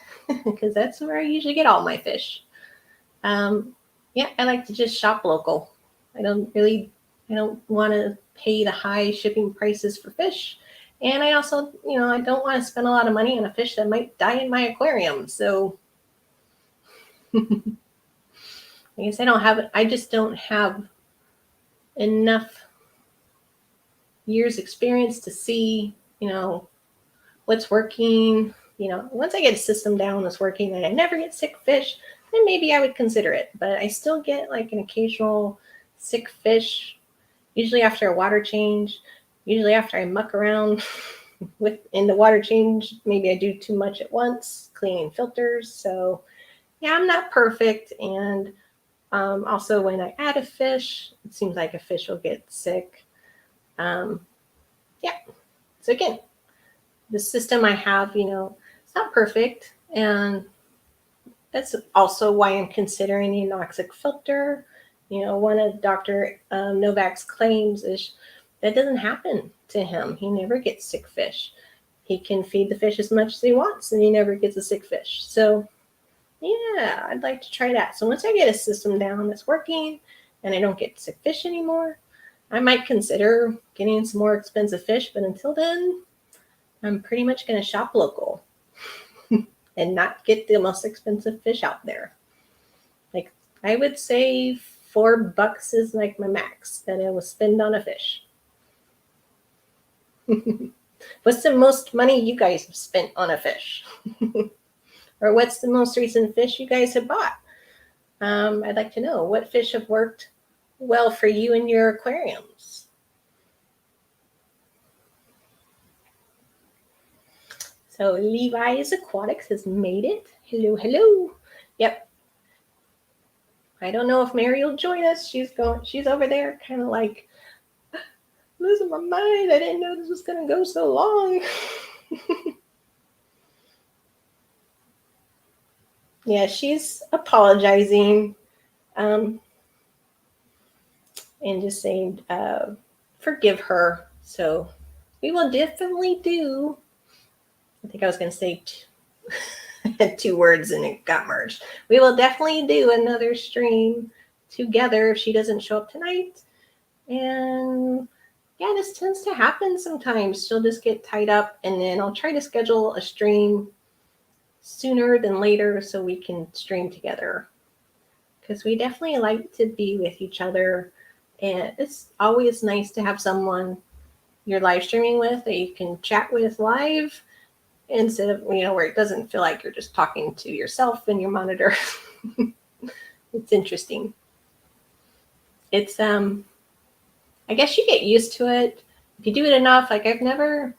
because that's where I usually get all my fish. Yeah, I like to just shop local. I don't want to pay the high shipping prices for fish. And I also, I don't want to spend a lot of money on a fish that might die in my aquarium. So I guess I just don't have enough years experience to see, what's working. Once I get a system down that's working and I never get sick fish, then maybe I would consider it. But I still get like an occasional sick fish, usually after a water change, usually after I muck around in the water change. Maybe I do too much at once, cleaning filters. So yeah, I'm not perfect. And also when I add a fish, it seems like a fish will get sick. Yeah. So again, the system I have, it's not perfect. And that's also why I'm considering the anoxic filter. One of Dr. Novak's claims is that doesn't happen to him. He never gets sick fish. He can feed the fish as much as he wants, and he never gets a sick fish. So yeah, I'd like to try that. So once I get a system down that's working and I don't get sick fish anymore, I might consider getting some more expensive fish. But until then, I'm pretty much going to shop local and not get the most expensive fish out there. Like, I would say $4 is like my max that I will spend on a fish. What's the most money you guys have spent on a fish? or what's the most recent fish you guys have bought? I'd like to know what fish have worked well for you in your aquariums. So Levi's Aquatics has made it. Hello, hello. Yep. I don't know if Mary will join us. She's over there kind of like losing my mind. I didn't know this was going to go so long. Yeah, she's apologizing and just saying forgive her. So we will definitely do. I think I was going to say two words and it got merged. We will definitely do another stream together if she doesn't show up tonight. And yeah, this tends to happen sometimes. She'll just get tied up, and then I'll try to schedule a stream sooner than later so we can stream together. Because we definitely like to be with each other. And it's always nice to have someone you're live streaming with that you can chat with live instead of, where it doesn't feel like you're just talking to yourself in your monitor. It's interesting. It's, I guess you get used to it. If you do it enough, like I've done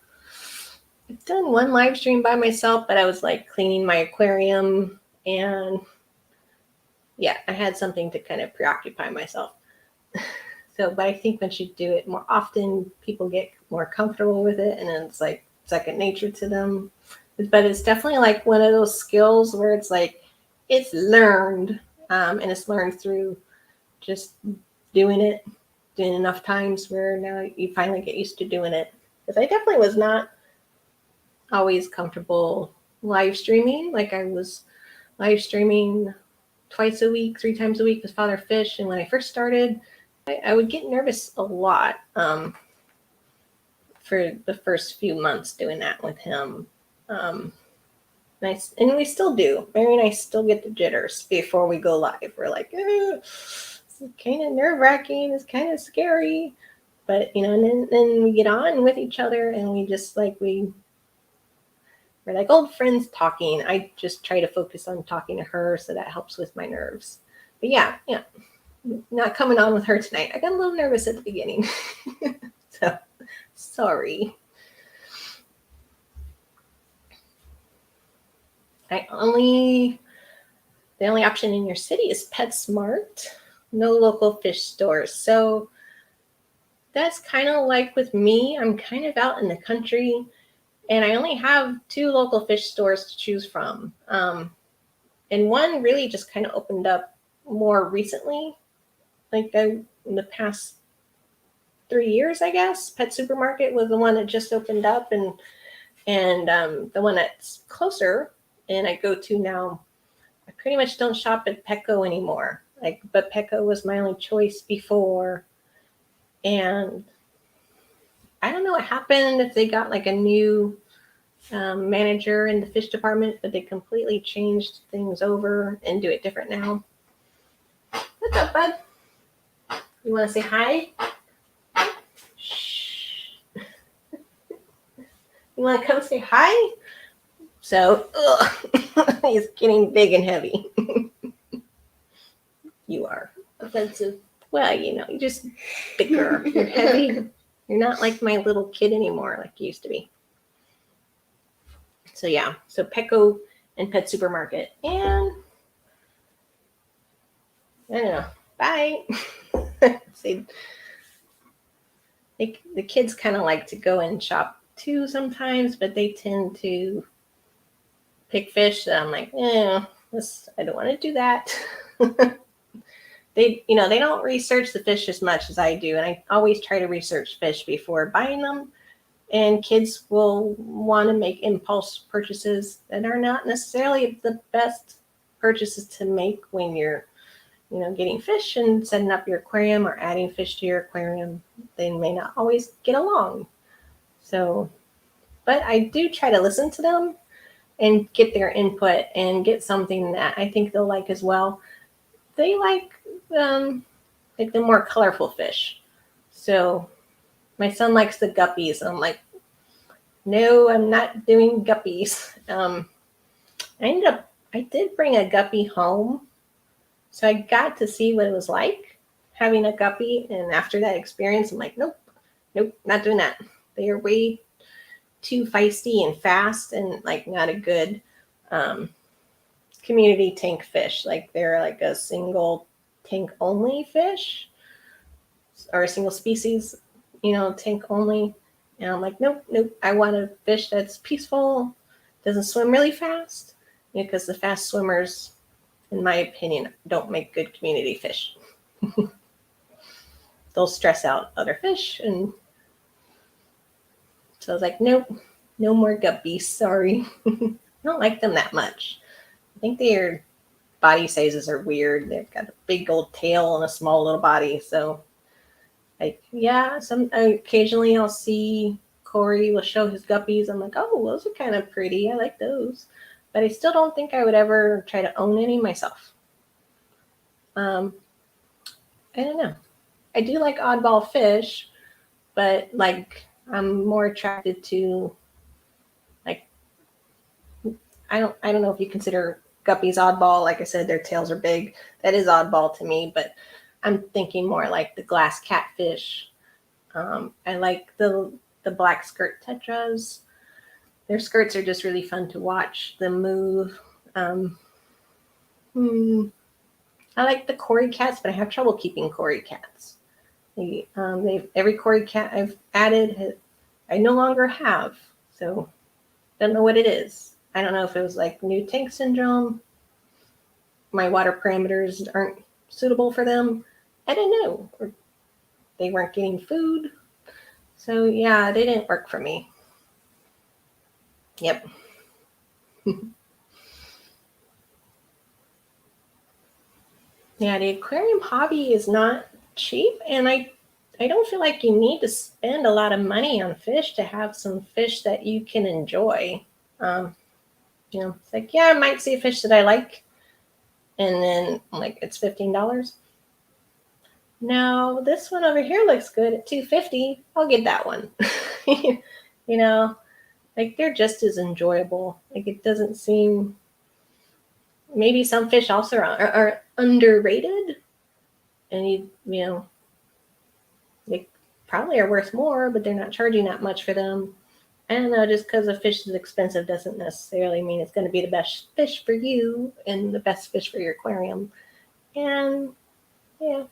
one live stream by myself, but I was like cleaning my aquarium and yeah, I had something to kind of preoccupy myself. So, but I think once you do it more often, people get more comfortable with it and then it's like second nature to them. But it's definitely like one of those skills where it's like, it's learned and it's learned through just doing enough times where now you finally get used to doing it. Because I definitely was not always comfortable live streaming. Like I was live streaming twice a week, 3 times a week with Father Fish. And when I first started, I would get nervous a lot for the first few months doing that with him. And we still do. Mary and I still get the jitters before we go live. We're like, it's kind of nerve-wracking. It's kind of scary. But, and then we get on with each other and we just like, we're like old friends talking. I just try to focus on talking to her, so that helps with my nerves. But yeah, not coming on with her tonight. I got a little nervous at the beginning. So, sorry. The only option in your city is PetSmart. No local fish stores. So that's kind of like with me. I'm kind of out in the country and I only have 2 local fish stores to choose from. And one really just kind of opened up more recently, like in the past 3 years, I guess. Pet Supermarket was the one that just opened up, and the one that's closer and I go to now, I pretty much don't shop at Petco anymore. But Petco was my only choice before. And I don't know what happened, if they got like a new manager in the fish department, but they completely changed things over and do it different now. What's up, bud? You want to say hi? Shh. You want to come say hi? So, he's getting big and heavy. You are. Offensive. Well, you're just bigger. You're heavy. You're not like my little kid anymore like you used to be. So, yeah. So, Petco and Pet Supermarket. And, I don't know. Bye. See, the kids kind of like to go and shop too sometimes, but they tend to pick fish that I'm like, I don't want to do that. They don't research the fish as much as I do. And I always try to research fish before buying them. And kids will want to make impulse purchases that are not necessarily the best purchases to make when you're, getting fish and setting up your aquarium or adding fish to your aquarium. They may not always get along. So, but I do try to listen to them and get their input and get something that I think they'll like as well. They like the more colorful fish. So my son likes the guppies. And I'm like, no, I'm not doing guppies. I ended up I did bring a guppy home, so I got to see what it was like having a guppy. And after that experience, I'm like, nope, not doing that. They are way too feisty and fast, and like not a good community tank fish. Like they're like a single tank only fish, or a single species, tank only. And I'm like, nope. I want a fish that's peaceful, doesn't swim really fast, because the fast swimmers, in my opinion, don't make good community fish. They'll stress out other fish. And so I was like, nope, no more guppies. Sorry. I don't like them that much. I think their body sizes are weird. They've got a big old tail and a small little body. So, like, yeah, occasionally I'll see Corey will show his guppies. I'm like, oh, those are kind of pretty. I like those. But I still don't think I would ever try to own any myself. I don't know. I do like oddball fish, but like I'm more attracted to, like, I don't know if you consider guppies oddball. Like I said, their tails are big. That is oddball to me, but I'm thinking more like the glass catfish. I like the black skirt tetras. Their skirts are just really fun to watch them move. I like the Cory cats, but I have trouble keeping Cory cats. Every Cory cat I've added, I no longer have. So don't know what it is. I don't know if it was like new tank syndrome. My water parameters aren't suitable for them. I don't know. Or they weren't getting food. So yeah, they didn't work for me. Yep. Yeah, the aquarium hobby is not cheap, and I don't feel like you need to spend a lot of money on fish to have some fish that you can enjoy. It's like, yeah, I might see a fish that I like, and then I'm like, it's $15. No, this one over here looks good at $2.50. I'll get that one. Like they're just as enjoyable. Like it doesn't seem. Maybe some fish also are underrated, and they probably are worth more, but they're not charging that much for them. I don't know, just because a fish is expensive doesn't necessarily mean it's going to be the best fish for you and the best fish for your aquarium. And yeah,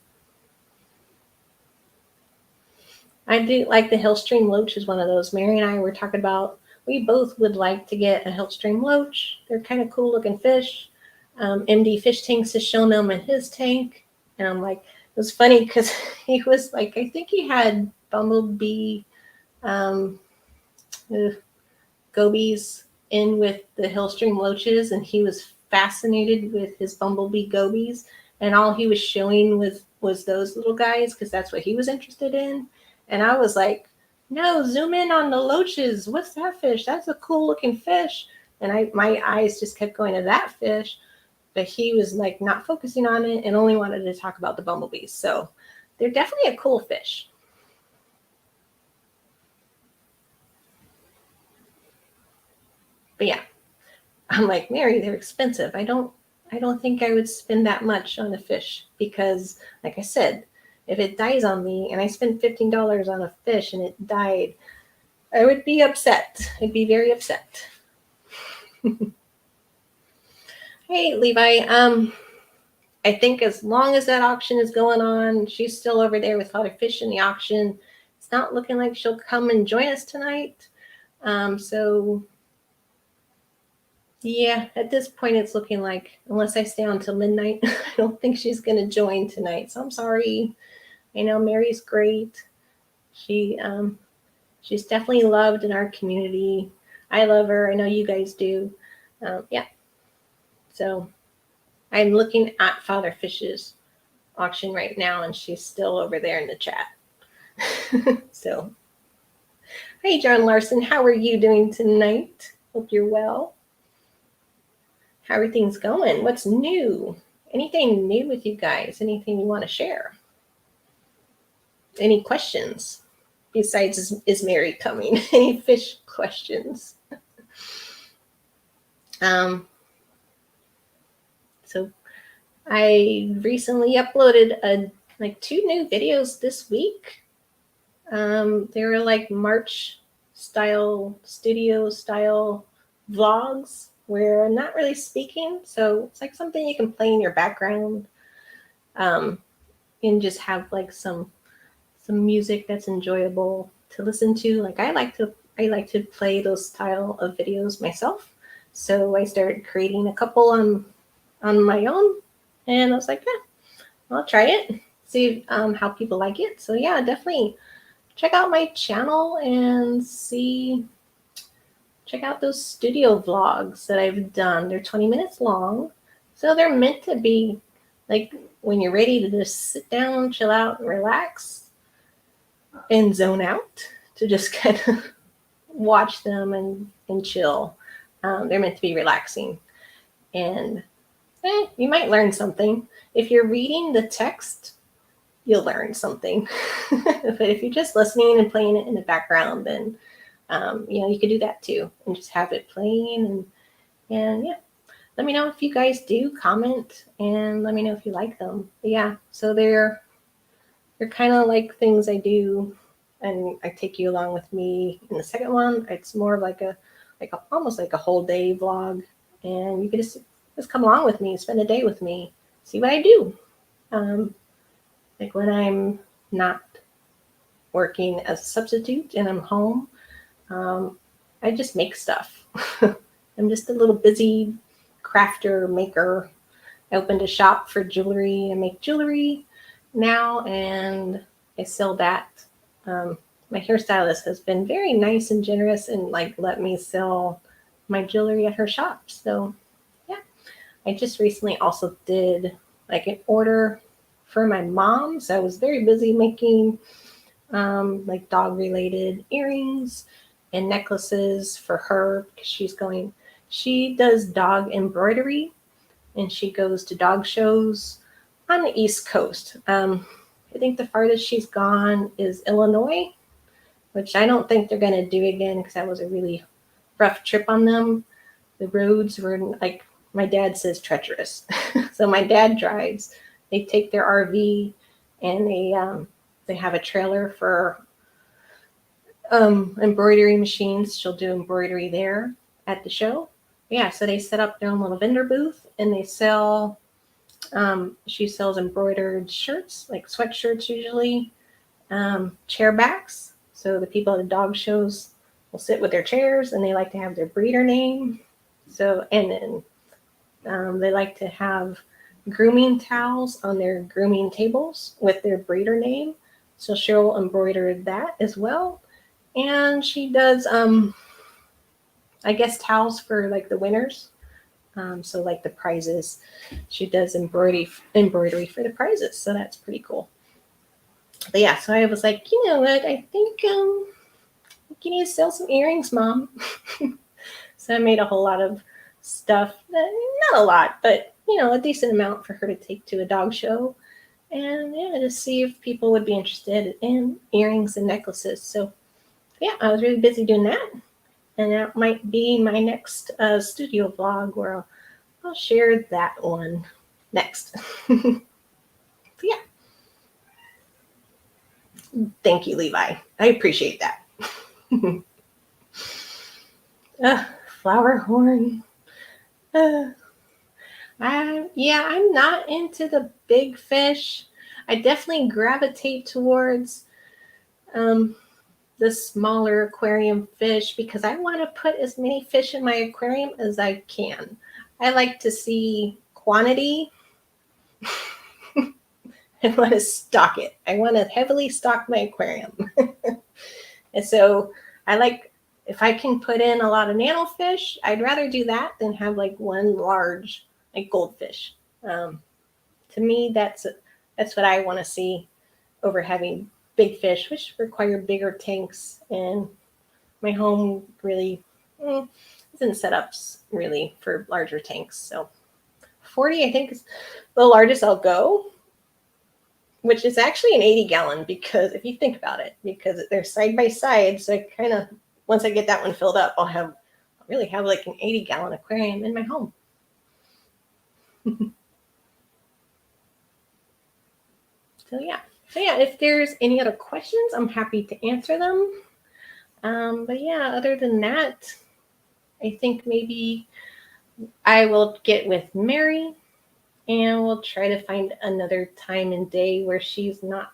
I do like the Hillstream Loach is one of those. Mary and I were talking about, we both would like to get a Hillstream Loach. They're kind of cool looking fish. MD Fish Tanks has shown them in his tank. And I'm like, it was funny because he was like, I think he had bumblebee gobies in with the Hillstream Loaches, and he was fascinated with his bumblebee gobies. And all he was showing was those little guys because that's what he was interested in. And I was like, no, zoom in on the loaches. What's that fish? That's a cool looking fish. And my eyes just kept going to that fish. But he was like not focusing on it and only wanted to talk about the bumblebees. So they're definitely a cool fish. But yeah, I'm like, Mary, they're expensive. I don't think I would spend that much on a fish because, like I said, if it dies on me and I spend $15 on a fish and it died, I would be upset. I'd be very upset. Hey, Levi. I think as long as that auction is going on, she's still over there with Father Fish in the auction. It's not looking like she'll come and join us tonight. So yeah, at this point, it's looking like, unless I stay on till midnight, I don't think she's going to join tonight. So I'm sorry. I know Mary's great. She's definitely loved in our community. I love her. I know you guys do. Yeah. So I'm looking at Father Fish's auction right now, and she's still over there in the chat. So, hey, John Larson, how are you doing tonight? Hope you're well. How are things going? What's new? Anything new with you guys? Anything you want to share? Any questions? Besides, is Mary coming? Any fish questions? So I recently uploaded like 2 new videos this week. They were like March style, studio style vlogs where I'm not really speaking. So it's like something you can play in your background, and just have like some music that's enjoyable to listen to. Like I like to play those style of videos myself. So I started creating a couple on my own, and I was like, yeah, I'll try it, see how people like it. So yeah, definitely check out my channel and check out those studio vlogs that I've done. They're 20 minutes long, so they're meant to be like when you're ready to just sit down, chill out, and relax and zone out, to just kind of watch them and chill. They're meant to be relaxing, and you might learn something. If you're reading the text, you'll learn something. But if you're just listening and playing it in the background, then you can do that too, and just have it playing. And yeah, let me know if you guys do comment, and let me know if you like them. But yeah, so they're kind of like things I do, and I take you along with me. In the second one, it's more like almost like a whole day vlog, and you can just come along with me, spend a day with me, see what I do. Like when I'm not working as a substitute and I'm home, I just make stuff. I'm just a little busy crafter maker. I opened a shop for jewelry. I make jewelry now, and I sell that. My hairstylist has been very nice and generous and like let me sell my jewelry at her shop. So yeah, I just recently also did like an order for my mom. So I was very busy making like dog related earrings and necklaces for her, because she does dog embroidery, and she goes to dog shows on the East Coast. I think the farthest she's gone is Illinois, which I don't think they're going to do again because that was a really rough trip on them. The roads were, like my dad says, treacherous. So my dad drives. They take their RV, and they have a trailer for embroidery machines. She'll do embroidery there at the show. Yeah, so they set up their own little vendor booth, and they sell. She sells embroidered shirts, like sweatshirts usually, chair backs. So the people at the dog shows will sit with their chairs, and they like to have their breeder name. So, and then they like to have grooming towels on their grooming tables with their breeder name. So she'll embroider that as well. And she does, I guess, towels for like the winners. So like the prizes, she does embroidery for the prizes. So that's pretty cool. But yeah, so I was like, you know what? I think you need to sell some earrings, Mom. So I made a whole lot of stuff. Not a lot, but a decent amount for her to take to a dog show. And yeah, to see if people would be interested in earrings and necklaces. So yeah, I was really busy doing that. And that might be my next studio vlog, where I'll share that one next. So yeah. Thank you, Levi. I appreciate that. Flower horn. I'm not into the big fish. I definitely gravitate towards the smaller aquarium fish, because I want to put as many fish in my aquarium as I can. I like to see quantity. I want to stock it. I want to heavily stock my aquarium. And so I like, if I can put in a lot of nano fish, I'd rather do that than have like one large like goldfish. To me, that's what I want to see over having big fish, which require bigger tanks. And my home really isn't set up really for larger tanks. So 40, I think, is the largest I'll go, which is actually an 80-gallon, because if you think about it, because they're side by side. So I kind of, once I get that one filled up, I'll really have like an 80-gallon aquarium in my home. So yeah, if there's any other questions, I'm happy to answer them. But yeah, other than that, I think maybe I will get with Mary and we'll try to find another time and day where she's not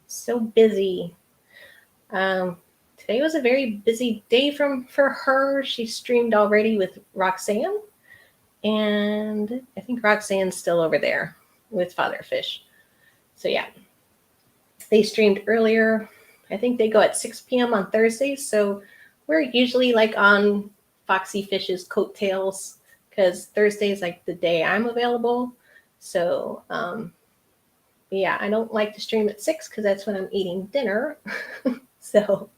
so busy. Today was a very busy day for her. She streamed already with Roxanne, and I think Roxanne's still over there with Father Fish. So yeah, they streamed earlier. I think they go at 6 p.m. on Thursdays, so we're usually like on Foxy Fish's coattails because Thursday is like the day I'm available. So yeah, I don't like to stream at 6 because that's when I'm eating dinner. So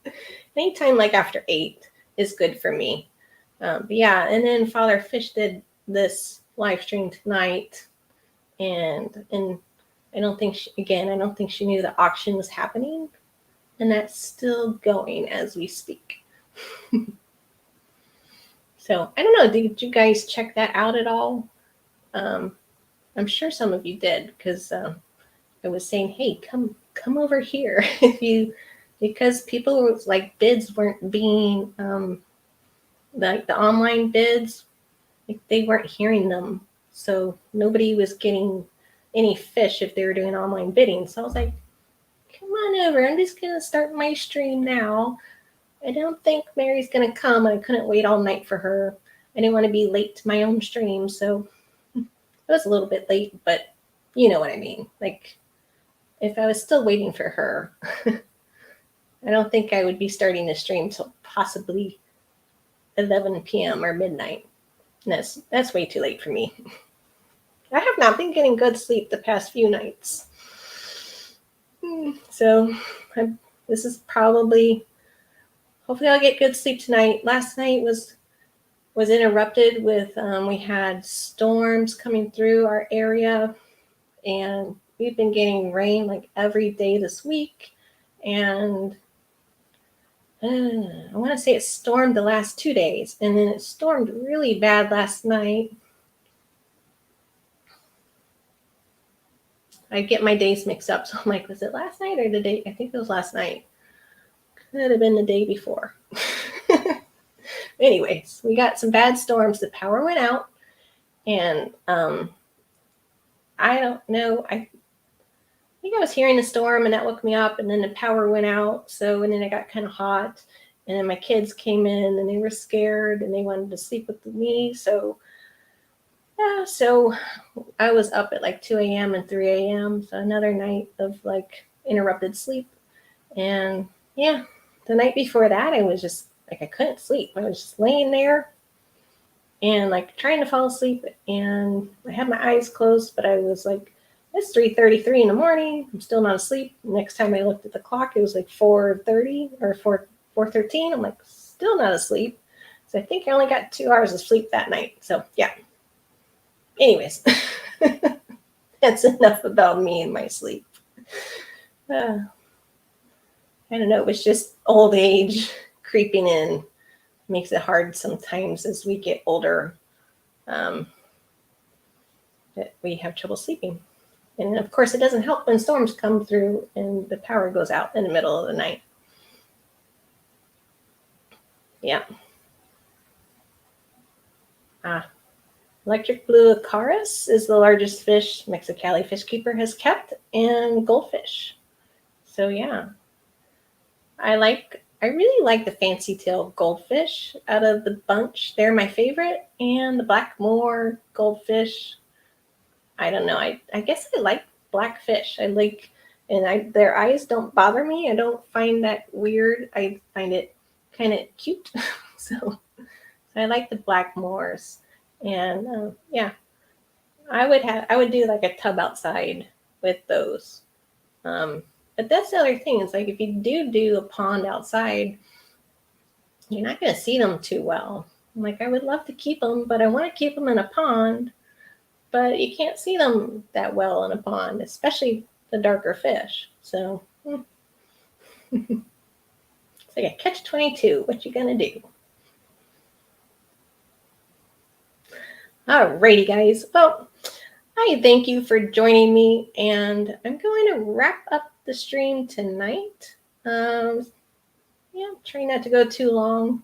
anytime like after 8 is good for me. But yeah, and then Father Fish did this live stream tonight, and I don't think she knew the auction was happening, and that's still going as we speak. So I don't know. Did you guys check that out at all? I'm sure some of you did because I was saying, hey, come over here because people were like bids weren't being like the online bids, like they weren't hearing them, so nobody was getting any fish if they were doing online bidding. So I was like, come on over. I'm just gonna start my stream now. I don't think Mary's gonna come. I couldn't wait all night for her. I didn't want to be late to my own stream, so it was a little bit late, but you know what I mean. Like if I was still waiting for her, I don't think I would be starting the stream till possibly 11 p.m. or midnight. That's way too late for me. I have not been getting good sleep the past few nights. So this is probably, hopefully I'll get good sleep tonight. Last night was interrupted with, we had storms coming through our area, and we've been getting rain like every day this week. And I want to say it stormed the last 2 days, and then it stormed really bad last night. I get my days mixed up, so I'm like, was it last night or the day? I think it was last night. Could have been the day before. Anyways, we got some bad storms. The power went out, and I don't know. I think I was hearing the storm, and that woke me up, and then the power went out. So, and then it got kind of hot, and then my kids came in, and they were scared, and they wanted to sleep with me. So, yeah, so I was up at like 2 a.m. and 3 a.m. So another night of like interrupted sleep. And yeah, the night before that, I was just like, I couldn't sleep. I was just laying there and like trying to fall asleep. And I had my eyes closed, but I was like, it's 3:33 in the morning. I'm still not asleep. Next time I looked at the clock, it was like 4:30 or 4:13. I'm like, still not asleep. So I think I only got 2 hours of sleep that night. So yeah. Anyways, that's enough about me and my sleep. I don't know. It was just old age creeping in. Makes it hard sometimes as we get older, that we have trouble sleeping. And of course, it doesn't help when storms come through and the power goes out in the middle of the night. Yeah. Electric blue Kass is the largest fish Mexicali fish keeper has kept, and goldfish. So yeah, I really like the fancy tail goldfish out of the bunch. They're my favorite, and the Blackmore goldfish. I don't know. I guess I like black fish. Their eyes don't bother me. I don't find that weird. I find it kind of cute. So I like the Blackmores. And yeah, I would do like a tub outside with those. But that's the other thing. It's like if you do a pond outside, you're not going to see them too well. I'm like, I would love to keep them, but I want to keep them in a pond. But you can't see them that well in a pond, especially the darker fish. So it's like a catch-22. What you going to do? Alrighty, guys. Well, Hi, thank you for joining me, and I'm going to wrap up the stream tonight. Yeah, try not to go too long.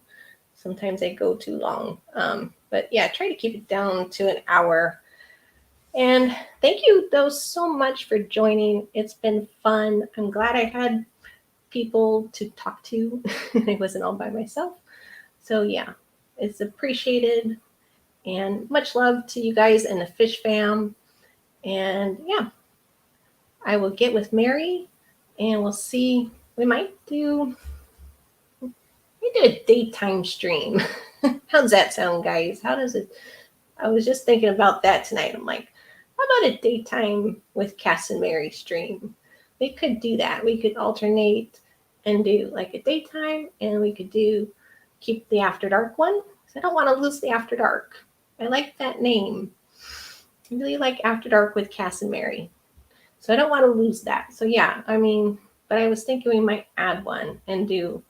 Sometimes I go too long, but yeah, try to keep it down to an hour. And thank you, though, so much for joining. It's been fun. I'm glad I had people to talk to. I wasn't all by myself. So yeah, it's appreciated. And much love to you guys and the Fish Fam. And yeah, I will get with Mary and we'll see. We might do a daytime stream. How's that sound, guys? How does it? I was just thinking about that tonight. I'm like, how about a daytime with Kass and Mary stream? We could do that. We could alternate and do like a daytime, and we could keep the After Dark one. I don't want to lose the After Dark. I like that name. I really like After Dark with Kass and Mary. So I don't want to lose that. So yeah, I mean, but I was thinking we might add one and do,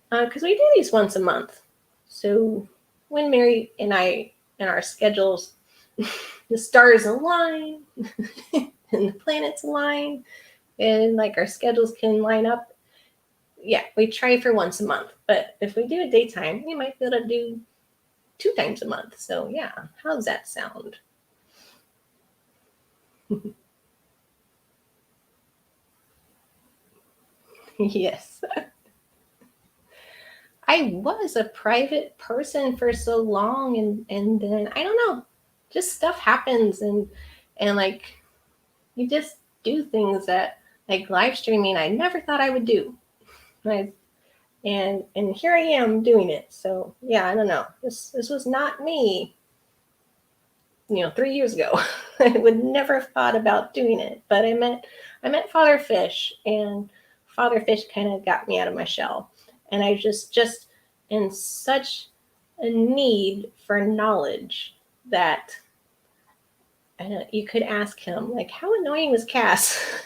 because we do these once a month. So when Mary and I and our schedules, the stars align and the planets align, and like our schedules can line up. Yeah, we try for once a month. But if we do a daytime, we might be able to do 2 times a month. So yeah, how's that sound? Yes. I was a private person for so long, and then I don't know, just stuff happens, and like you just do things that like live streaming I never thought I would do. And here I am doing it. So yeah, I don't know. This was not me, 3 years ago. I would never have thought about doing it. But I met Father Fish, and Father Fish kind of got me out of my shell. And I just in such a need for knowledge that you could ask him, like, how annoying was Kass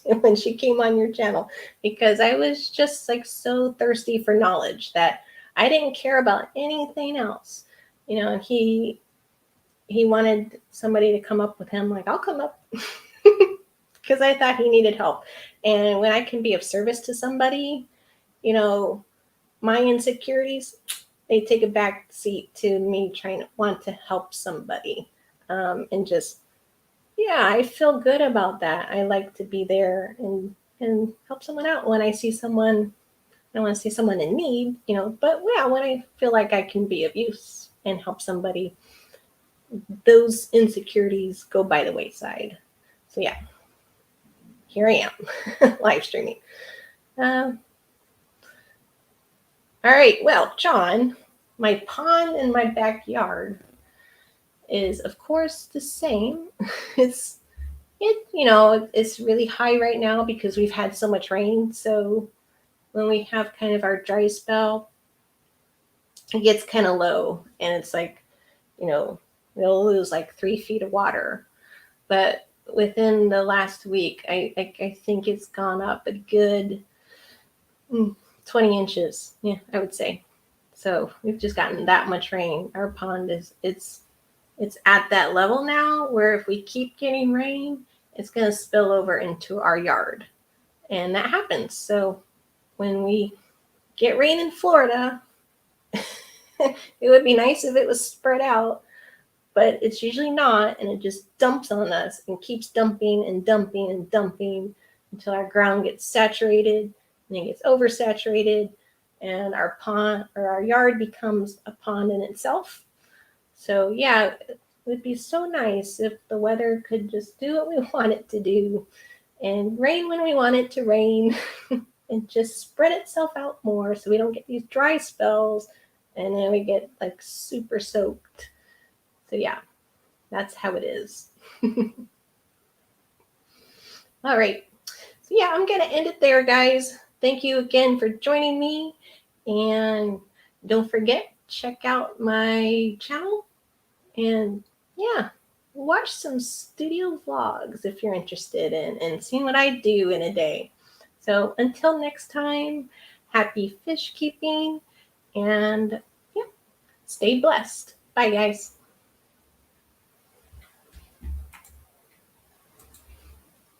when she came on your channel? Because I was just like so thirsty for knowledge that I didn't care about anything else, and he wanted somebody to come up with him, like, I'll come up, because I thought he needed help. And when I can be of service to somebody, my insecurities, they take a back seat to me trying to want to help somebody. And just, yeah, I feel good about that. I like to be there and help someone out when I see someone. I want to see someone in need, but yeah, when I feel like I can be of use and help somebody, those insecurities go by the wayside. So yeah, here I am live streaming. All right, well, John, my pond in my backyard is of course the same. it's really high right now because we've had so much rain. So when we have kind of our dry spell, it gets kind of low, and it's like, we'll lose like 3 feet of water. But within the last week, I think it's gone up a good 20 inches. Yeah, I would say. So we've just gotten that much rain. Our pond it's at that level now where if we keep getting rain, it's going to spill over into our yard. And that happens. So when we get rain in Florida, it would be nice if it was spread out, but it's usually not. And it just dumps on us and keeps dumping and dumping and dumping until our ground gets saturated, and it gets oversaturated, and our pond or our yard becomes a pond in itself. So yeah, it would be so nice if the weather could just do what we want it to do and rain when we want it to rain and just spread itself out more so we don't get these dry spells and then we get like super soaked. So yeah, that's how it is. All right. So yeah, I'm going to end it there, guys. Thank you again for joining me. And don't forget, check out my channel. And yeah, watch some studio vlogs if you're interested in seeing what I do in a day. So until next time, happy fish keeping, and yeah, stay blessed. Bye, guys.